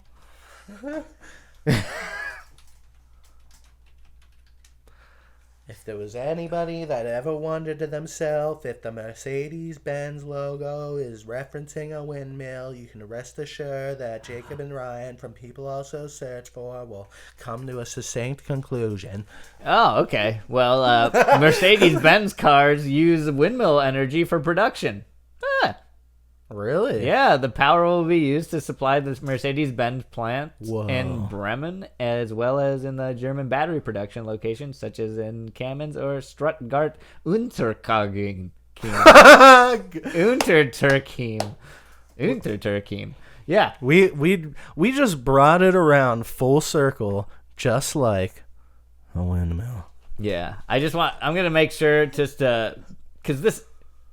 If there was anybody that ever wondered to themselves if the Mercedes-Benz logo is referencing a windmill, you can rest assured that Jacob and Ryan from People Also Search For will come to a succinct conclusion. Oh, okay. Well, Mercedes-Benz cars use windmill energy for production. Ah. Really? Yeah, the power will be used to supply the Mercedes-Benz plant Whoa. in Bremen, as well as in the German battery production locations, such as in Kamenz or Stuttgart Untertürkheim. Untertürkheim. Yeah. We just brought it around full circle, just like a windmill. Yeah. I'm going to make sure just to, because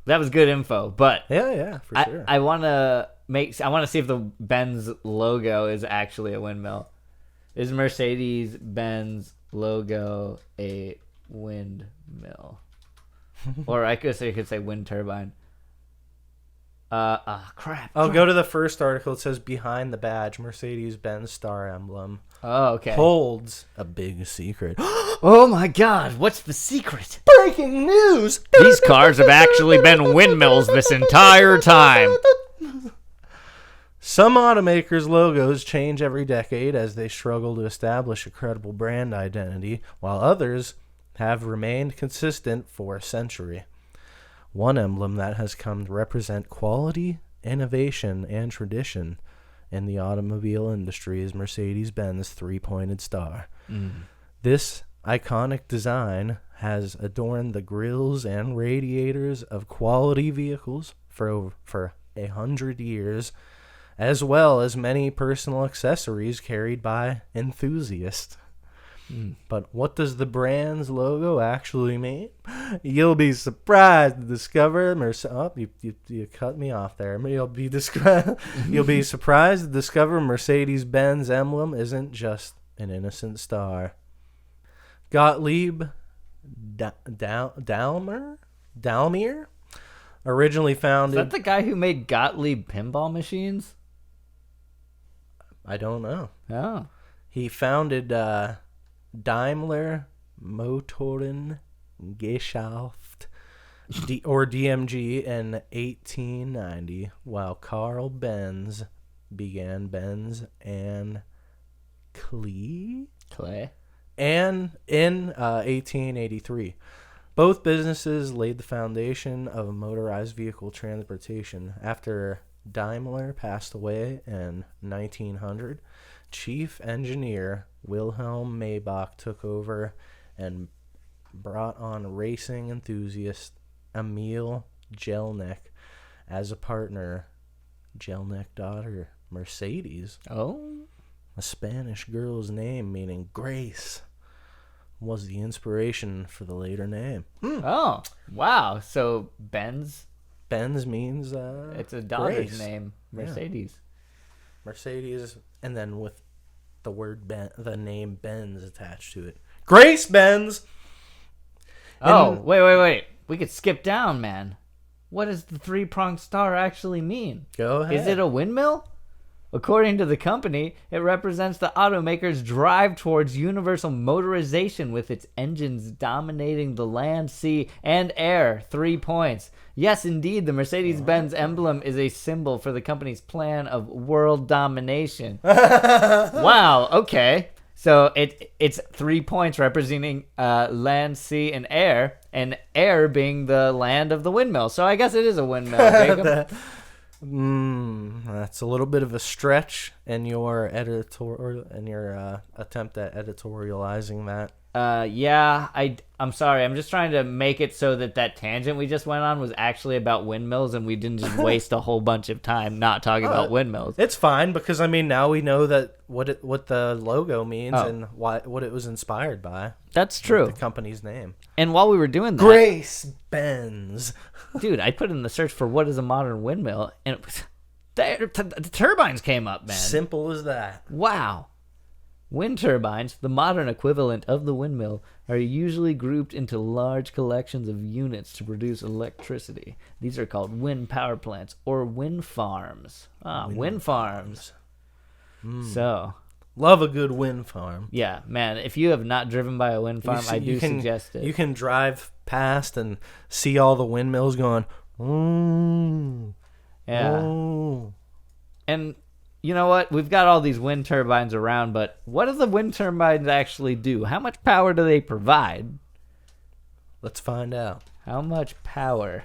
that was good info, but Yeah, for sure. I want to see if the Benz logo is actually a windmill. Is Mercedes-Benz logo a windmill? Or I could say wind turbine. Crap. I'll go to the first article. It says behind the badge, Mercedes-Benz star emblem Oh, okay. holds a big secret. Oh my God! What's the secret? Breaking news! These cars have actually been windmills this entire time. Some automakers' logos change every decade as they struggle to establish a credible brand identity, while others have remained consistent for a century. One emblem that has come to represent quality, innovation, and tradition in the automobile industry is Mercedes-Benz three-pointed star. This iconic design has adorned the grills and radiators of quality vehicles for 100 years, as well as many personal accessories carried by enthusiasts. But what does the brand's logo actually mean? You'll be surprised to discover... you cut me off there. You'll be surprised to discover Mercedes-Benz emblem isn't just an innocent star. Gottlieb Daimler originally founded... Is that the guy who made Gottlieb pinball machines? I don't know. Oh. He founded Daimler Motoren Gesellschaft, or DMG, in 1890, while Carl Benz began Benz and Clay and in 1883. Both businesses laid the foundation of motorized vehicle transportation. After Daimler passed away in 1900, chief engineer Wilhelm Maybach took over and brought on racing enthusiast Emil Jelinek as a partner. Jelinek daughter Mercedes, Oh. a Spanish girl's name meaning grace, was the inspiration for the later name. Oh. Wow. So Benz, Benz means it's a daughter's grace. name. Mercedes. Mercedes, and then with the word the name Benz attached to it. Grace Benz. Oh, wait. We could skip down, man. What does the three-pronged star actually mean? Go ahead. Is it a windmill? According to the company, it represents the automaker's drive towards universal motorization with its engines dominating the land, sea, and air. 3 points. Yes, indeed, the Mercedes-Benz emblem is a symbol for the company's plan of world domination. Wow, okay. So it's 3 points representing land, sea, and air being the land of the windmill. So I guess it is a windmill, Jacob. That's a little bit of a stretch in your attempt at editorializing that. Yeah, I'm sorry. I'm just trying to make it so that tangent we just went on was actually about windmills, and we didn't just waste a whole bunch of time not talking about windmills. It's fine because I mean now we know that what the logo means and what it was inspired by. That's true. The company's name. And while we were doing that, Grace Benz. dude, I put in the search for what is a modern windmill, and it was, the turbines came up, man. Simple as that. Wow. Wind turbines, the modern equivalent of the windmill, are usually grouped into large collections of units to produce electricity. These are called wind power plants or wind farms. Wind farms. So, love a good wind farm. yeah, man, if you have not driven by a wind farm, I do suggest it. You can drive past and see all the windmills going, ooh. Yeah. Oh. And you know what? We've got all these wind turbines around, but what do the wind turbines actually do? How much power do they provide? Let's find out. How much power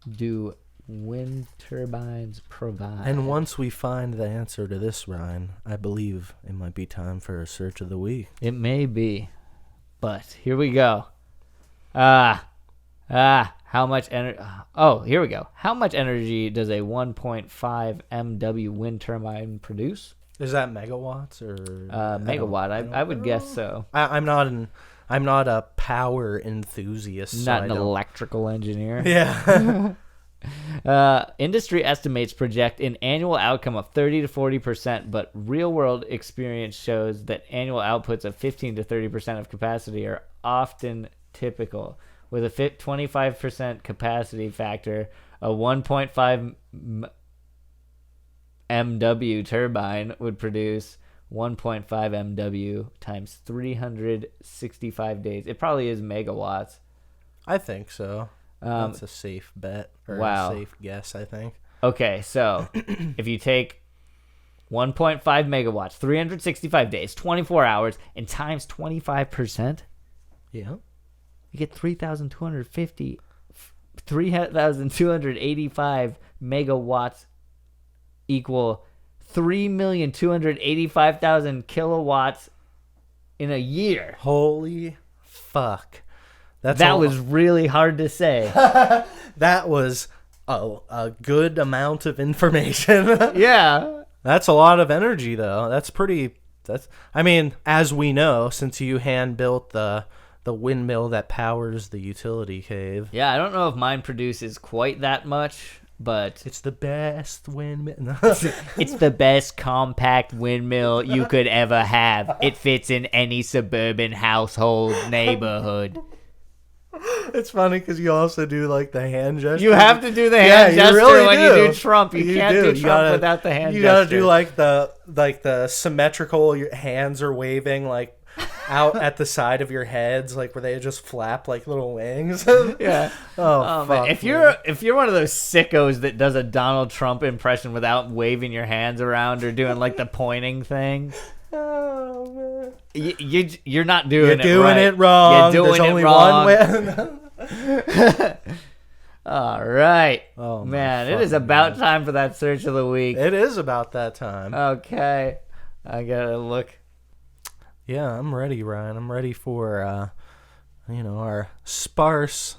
do wind turbines provide? And once we find the answer to this, Ryan, I believe it might be time for a search of the week. It may be, but here we go. How much energy? Oh, here we go. How much energy does a 1.5 MW wind turbine produce? Is that megawatts or Megawatt? I would guess so. I'm not a power enthusiast. Not an electrical engineer. Yeah. Industry estimates project an annual outcome of 30 to 40%, but real-world experience shows that annual outputs of 15 to 30% of capacity are often typical. With a 25% capacity factor, a 1.5 MW turbine would produce 1.5 MW times 365 days. It probably is megawatts. I think so. That's a safe bet or wow. a safe guess, I think. Okay, so if you take 1.5 megawatts, 365 days, 24 hours, and times 25%, yeah, you get 3,285 megawatts equal 3,285,000 kilowatts in a year. Holy fuck. That was really hard to say. That was a good amount of information. Yeah. That's a lot of energy, though. I mean, as we know, since you hand built the windmill that powers the utility cave. Yeah, I don't know if mine produces quite that much, but it's the best windmill. It's the best compact windmill you could ever have. It fits in any suburban household neighborhood. It's funny because you also do like the hand gesture. You have to do the hand gesture really when you do Trump. You can't do Trump gotta, without the hand gesture. You gotta do like the symmetrical. Your hands are waving like out at the side of your heads, like where they just flap like little wings. Yeah. Oh fuck, man. If you're one of those sickos that does a Donald Trump impression without waving your hands around or doing like the pointing thing. Oh man. You're not doing it right. You're doing it wrong. You're doing There's it only wrong. one way. All right. Oh, man, it is about time for that search of the week. It is about that time. Okay. I gotta look. Yeah, I'm ready, Ryan. I'm ready for our sparse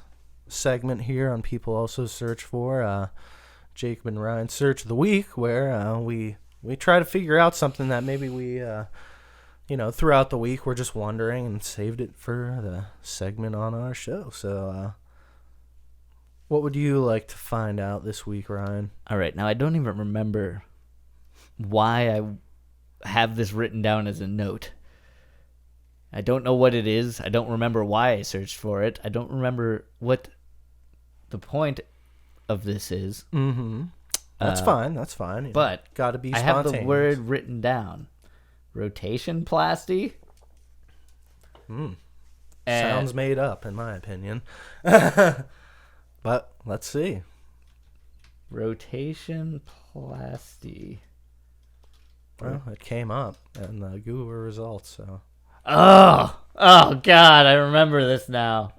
segment here on People Also Search For. Jacob and Ryan Search of the Week, where we try to figure out something that maybe we throughout the week we're just wondering and saved it for the segment on our show. So what would you like to find out this week, Ryan? All right. Now, I don't even remember why I have this written down as a note. I don't know what it is. I don't remember why I searched for it. I don't remember what the point of this is. Mm-hmm. That's fine. That's fine. But gotta be I spontaneous. have the word written down. Rotation plasty. Sounds made up, in my opinion. But let's see. Rotation plasty. Well, it came up in the Google results. So. Oh God! I remember this now.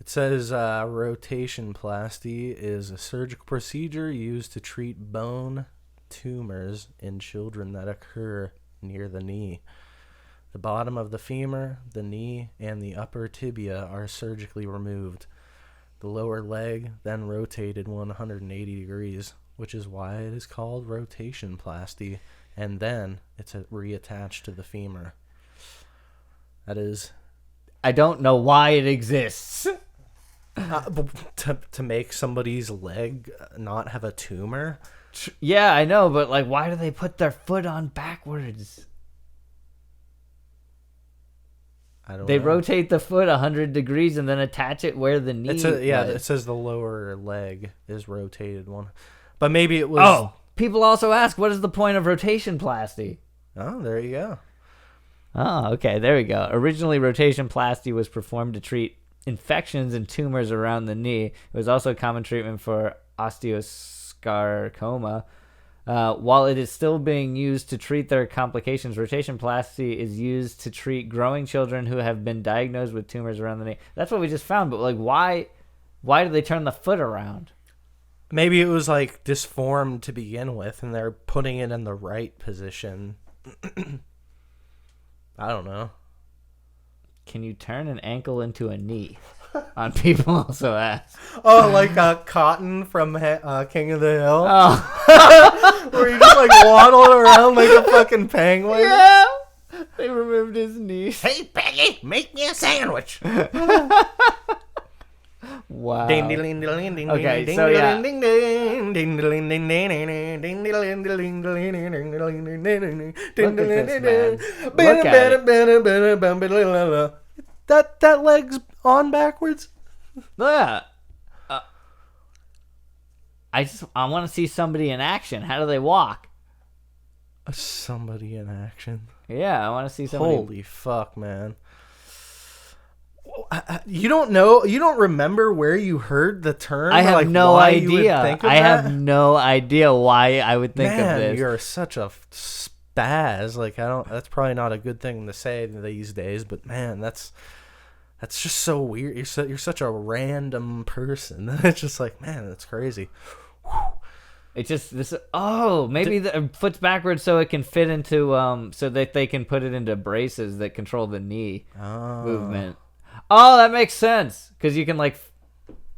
It says rotation plasty is a surgical procedure used to treat bone tumors in children that occur near the knee. The bottom of the femur, the knee, and the upper tibia are surgically removed. The lower leg then rotated 180 degrees, which is why it is called rotation plasty, and then it's reattached to the femur. That is... I don't know why it exists. To make somebody's leg not have a tumor? Yeah, I know, but like, why do they put their foot on backwards? I don't They know. rotate the foot 100 degrees and then attach it where the knee It was. says the lower leg is rotated one. But maybe it was... Oh, people also ask, what is the point of rotation plasty? Oh, there you go. Oh, okay, there we go. Originally, rotation plasty was performed to treat infections and tumors around the knee. It was also a common treatment for osteosarcoma. While it is still being used to treat their complications, rotation plasty is used to treat growing children who have been diagnosed with tumors around the knee. That's what we just found, but like, why do they turn the foot around? Maybe it was like disformed to begin with, and they're putting it in the right position. I don't know. Can you turn an ankle into a knee? On people also ask. Oh, like Cotton from King of the Hill? Oh, Where he just like waddled around like a fucking penguin? yeah. They removed his knees. Hey, Peggy, make me a sandwich. Wow. Okay, so yeah. Look at this, That leg's on backwards. Yeah. I want to see somebody in action. How do they walk? Somebody in action. Yeah, I want to see somebody. Holy fuck, man. You don't know? You don't remember where you heard the term? I have like no why you would idea. think of I that? have no idea why I would think Man, of this. you're such a spaz. Like that's probably not a good thing to say these days, but man, that's just so weird. You're such a random person. It's just like, man, that's crazy. It's just this. Oh, maybe the foot's backwards so it can fit into so that they can put it into braces that control the knee movement. Oh, that makes sense because you can like.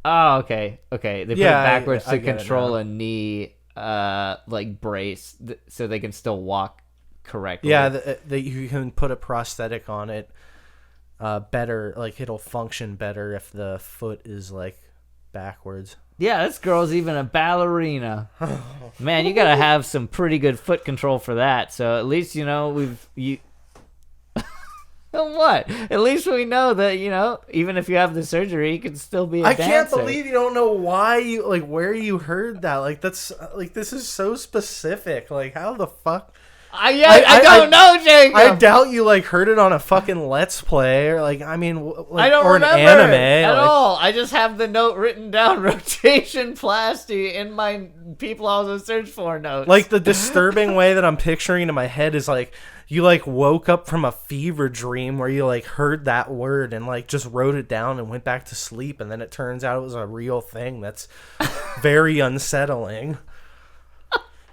Oh, okay. They put it backwards to control a knee like brace so they can still walk correctly. Yeah, that you can put a prosthetic on it. Better, like it'll function better if the foot is like backwards. Yeah, this girl's even a ballerina. Man, you gotta have some pretty good foot control for that. So at least what? At least we know that even if you have the surgery, you can still be a dancer. I can't believe you don't know why you like where you heard that. Like that's like this is so specific. Like how the fuck? I don't know, Jacob. I doubt you like heard it on a fucking Let's Play or like I don't remember an anime at all. I just have the note written down, rotation plasty, in my people also search for notes. Like the disturbing way that I'm picturing in my head is like you like woke up from a fever dream where you like heard that word and like just wrote it down and went back to sleep, and then it turns out it was a real thing. That's very unsettling.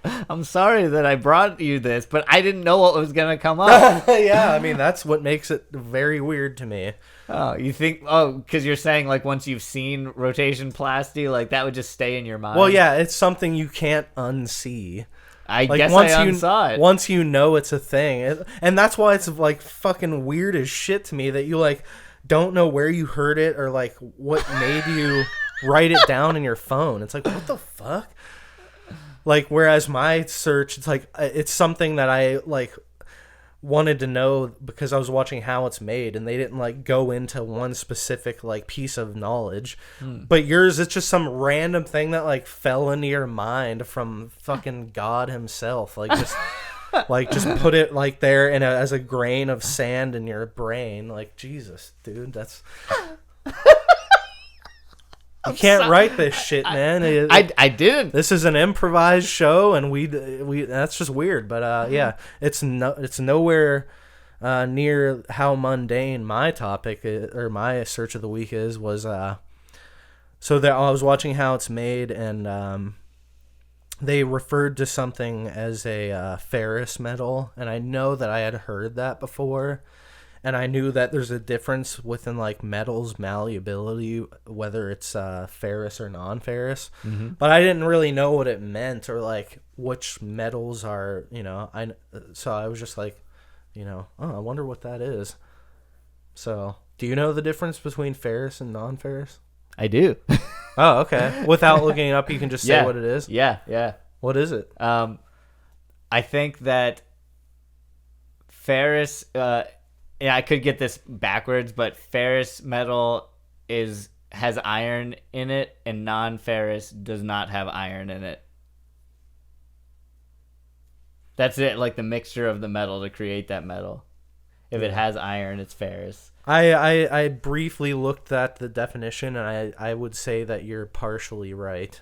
I'm sorry that I brought you this, but I didn't know what was going to come up. Yeah, I mean, that's what makes it very weird to me. Oh, you think, because you're saying, like, once you've seen rotation plasty, like, that would just stay in your mind? Well, yeah, it's something you can't unsee. I like, guess once I unsaw it. Once you know it's a thing. And that's why it's, like, fucking weird as shit to me that you, like, don't know where you heard it or, like, what made you write it down in your phone. It's like, what the fuck? Like, whereas my search, it's like, it's something that I, like, wanted to know because I was watching How It's Made, and they didn't, like, go into one specific, like, piece of knowledge. But yours, it's just some random thing that, like, fell into your mind from fucking God himself. Like, just, just put it, like, there as a grain of sand in your brain. Like, Jesus, dude, that's... You can't write this shit, man. I didn't. This is an improvised show, and we that's just weird. But yeah, it's nowhere near how mundane my topic or my search of the week was. So that I was watching How It's Made, and they referred to something as a ferrous metal, and I know that I had heard that before. And I knew that there's a difference within, like, metals malleability, whether it's ferrous or non-ferrous. Mm-hmm. But I didn't really know what it meant or, like, which metals are, so I was just like, I wonder what that is. So, do you know the difference between ferrous and non-ferrous? I do. Oh, okay. Without looking it up, you can just say what it is? Yeah. What is it? I think that ferrous... yeah, I could get this backwards, but ferrous metal has iron in it, and non-ferrous does not have iron in it. That's it, like the mixture of the metal to create that metal. If it has iron, it's ferrous. I briefly looked at the definition, and I would say that you're partially right.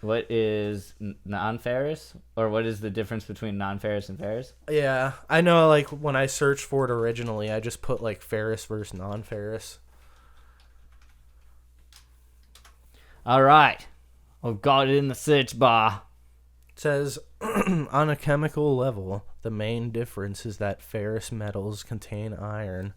What is non-ferrous? Or what is the difference between non-ferrous and ferrous? Yeah, I know, like, when I searched for it originally, I just put, like, ferrous versus non-ferrous. All right. I've got it in the search bar. It says, on a chemical level, the main difference is that ferrous metals contain iron,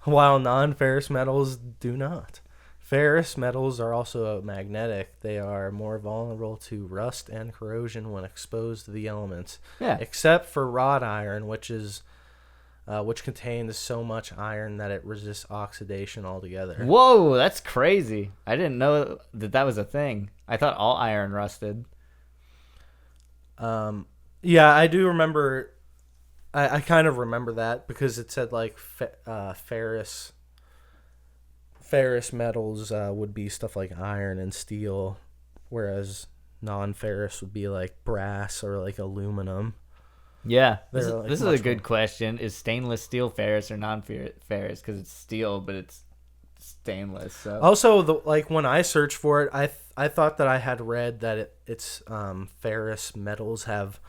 while non-ferrous metals do not. Ferrous metals are also magnetic. They are more vulnerable to rust and corrosion when exposed to the elements. Yeah. Except for wrought iron, which contains so much iron that it resists oxidation altogether. Whoa, that's crazy. I didn't know that was a thing. I thought all iron rusted. Yeah, I do remember. I kind of remember that because it said like ferrous metals would be stuff like iron and steel, whereas non-ferrous would be like brass or like aluminum. Yeah, this Like is a good question. Is stainless steel ferrous or non-ferrous? Because it's steel, but it's stainless. So. Also, when I searched for it, I thought that I had read that it's ferrous metals have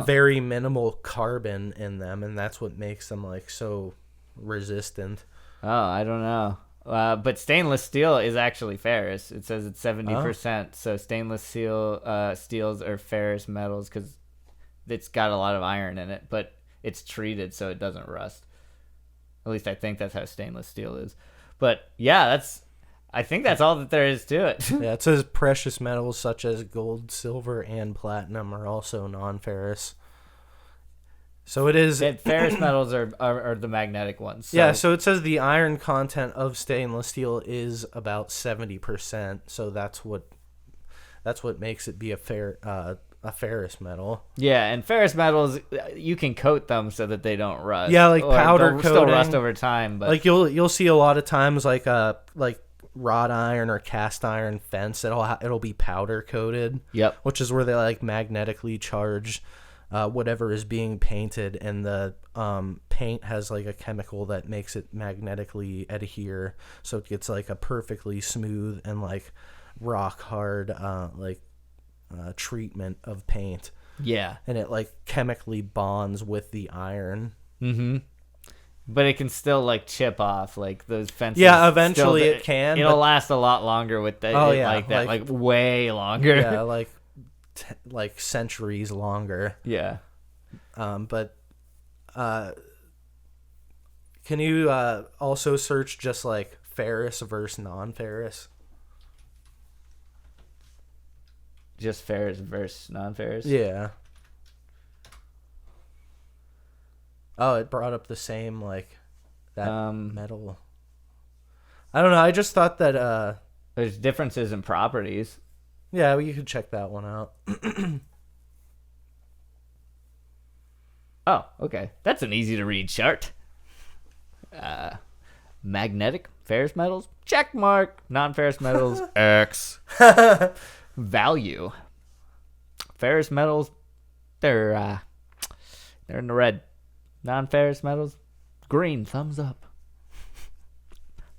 very minimal carbon in them, and that's what makes them like so resistant. Oh, I don't know. But stainless steel is actually ferrous. It says it's 70%. So stainless steel steels are ferrous metals because it's got a lot of iron in it, but it's treated so it doesn't rust. At least I think that's how stainless steel is. But yeah, I think that's all that there is to it. Yeah, it says precious metals such as gold, silver, and platinum are also non-ferrous. So it is. Ferrous metals are the magnetic ones. So. Yeah, so it says the iron content of stainless steel is about 70%. So that's what makes it be a ferrous metal. Yeah, and ferrous metals, you can coat them so that they don't rust. Yeah, like powder coating. Still rust over time, but like you'll see a lot of times like wrought iron or cast iron fence. It'll be powder coated. Yep. Which is where they like magnetically charge whatever is being painted, and the paint has like a chemical that makes it magnetically adhere, so it gets like a perfectly smooth and like rock hard treatment of paint. Yeah. And it like chemically bonds with the iron. Mm-hmm. But it can still like chip off like those fences. Yeah, eventually it can. It'll last a lot longer with that. Like way longer. Yeah, like centuries longer. Yeah. But can you also search just like ferrous versus non-ferrous? Just ferrous versus non-ferrous? Yeah. Oh, it brought up the same like that metal. I don't know. I just thought that there's differences in properties. Yeah, you could check that one out. Oh, okay. That's an easy to read chart. Magnetic ferrous metals, check mark. Non-ferrous metals, X. Value. Ferrous metals, they're in the red. Non-ferrous metals, green, thumbs up.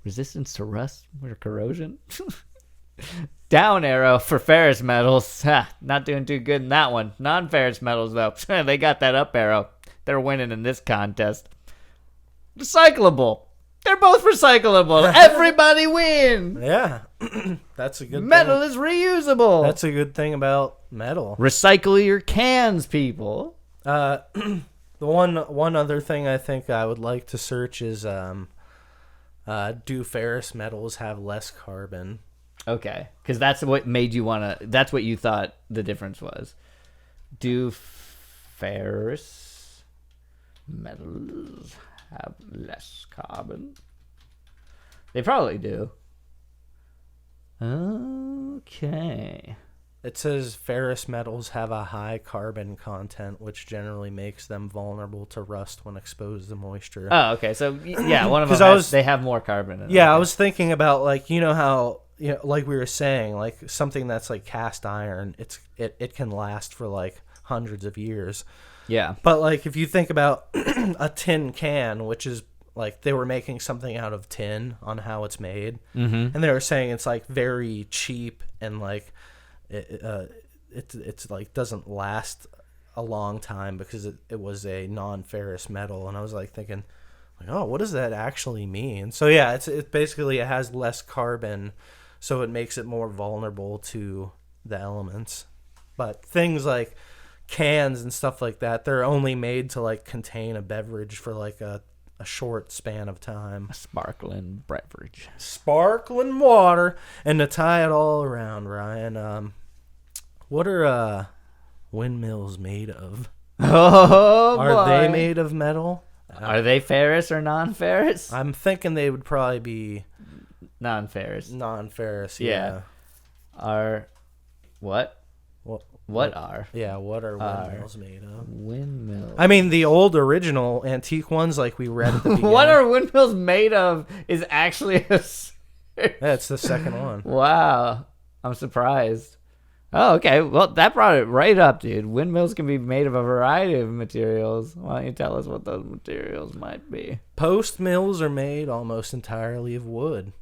Resistance to rust or corrosion. Down arrow for ferrous metals. Not doing too good in that one. Non-ferrous metals, though, they got that up arrow. They're winning in this contest. Recyclable. They're both recyclable. Everybody win. Yeah. That's a good metal thing. Is reusable. That's a good thing about metal. Recycle your cans, people. The one other thing I think I would like to search is do ferrous metals have less carbon? Okay, because that's what made you want to. That's what you thought the difference was. Do ferrous metals have less carbon? They probably do. Okay. It says ferrous metals have a high carbon content, which generally makes them vulnerable to rust when exposed to moisture. Oh, okay. So yeah, one of them they have more carbon in it. Yeah, Okay. I was thinking about like how like we were saying, like something that's like cast iron, it can last for like hundreds of years. Yeah. But like if you think about a tin can, which is like they were making something out of tin on how it's made, and they were saying it's like very cheap and like it's like doesn't last a long time because it was a non-ferrous metal. And I was like thinking, like, oh, what does that actually mean? So yeah, it basically it has less carbon, so it makes it more vulnerable to the elements. But things like cans and stuff like that, they're only made to like contain a beverage for like a short span of time. A sparkling beverage. Sparkling water. And to tie it all around, Ryan, what are windmills made of? Oh, Are boy. they made of metal? Are they ferrous or non-ferrous? I'm thinking they would probably be Non-ferrous. non-ferrous. Yeah. Are what? What are? Yeah, what are windmills made of? Windmills. I mean, the old original antique ones, like we read at the beginning. What are windmills made of is actually a... That's the second one. Wow. I'm surprised. Oh, okay. Well, that brought it right up, dude. Windmills can be made of a variety of materials. Why don't you tell us what those materials might be? Post mills are made almost entirely of wood,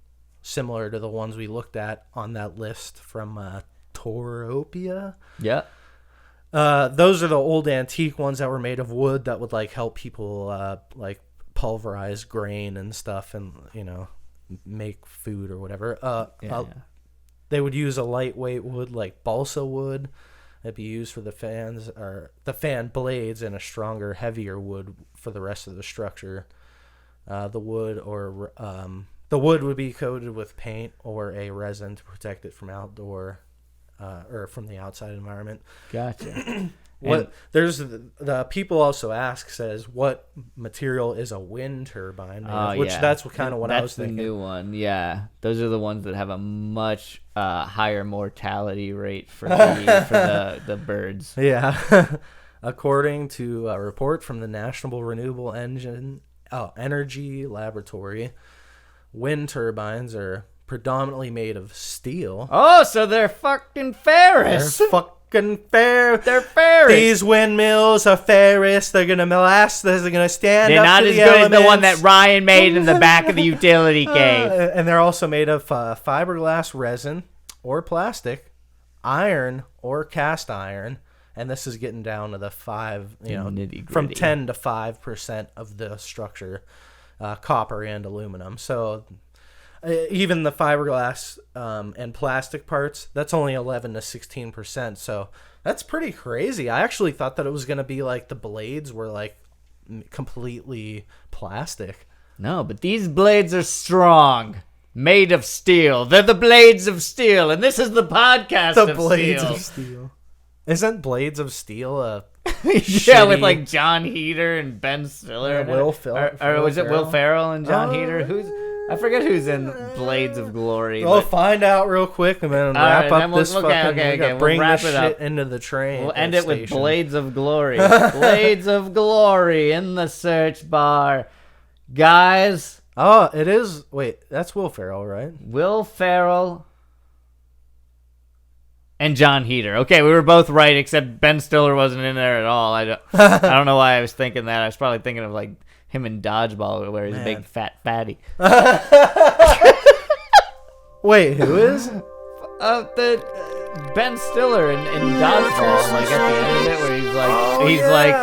similar to the ones we looked at on that list from Toropia. Yeah. Those are the old antique ones that were made of wood that would like help people like pulverize grain and stuff and make food or whatever. They would use a lightweight wood like balsa wood that'd be used for the fans or the fan blades, and a stronger, heavier wood for the rest of the structure. The wood would be coated with paint or a resin to protect it from outdoor or from the outside environment. Gotcha. There's the people also says what material is a wind turbine, that's kind of what I was thinking. That's the new one. Yeah, those are the ones that have a much higher mortality rate for the birds. Yeah. According to a report from the National Renewable Energy Laboratory, wind turbines are predominantly made of steel. Oh, so they're fucking ferrous. They're fucking ferrous. They're ferrous. These windmills are ferrous. They're gonna last. They're gonna stand. They're up not to as the good elements. as the one that Ryan made in the back of the utility cave. And they're also made of fiberglass resin or plastic, iron or cast iron. And this is getting down to the from 10 to 5% of the structure, copper and aluminum. So even the fiberglass and plastic parts, that's only 11 to 16%. So that's pretty crazy. I actually thought that it was going to be like the blades were like completely plastic. No, but these blades are strong. Made of steel. They're the blades of steel. And this is the podcast The of blades steel. of steel. Isn't Blades of Steel a yeah, with like John Heater and Ben Stiller. Will Ferrell? Or was it Will Ferrell and John Heater? I forget who's in Blades of Glory. We'll find out real quick and then wrap up this fucking... Bring this shit into the train. We'll end it with Blades of Glory. Blades of Glory in the search bar. Guys. Oh, it is... Wait, that's Will Ferrell, right? Will Ferrell... and John Heater. Okay, we were both right, except Ben Stiller wasn't in there at all. I don't know why I was thinking that. I was probably thinking of like him in Dodgeball, where he's a big fat fatty. Wait, who is? The Ben Stiller in Dodgeball, like at the end of it, where he's like,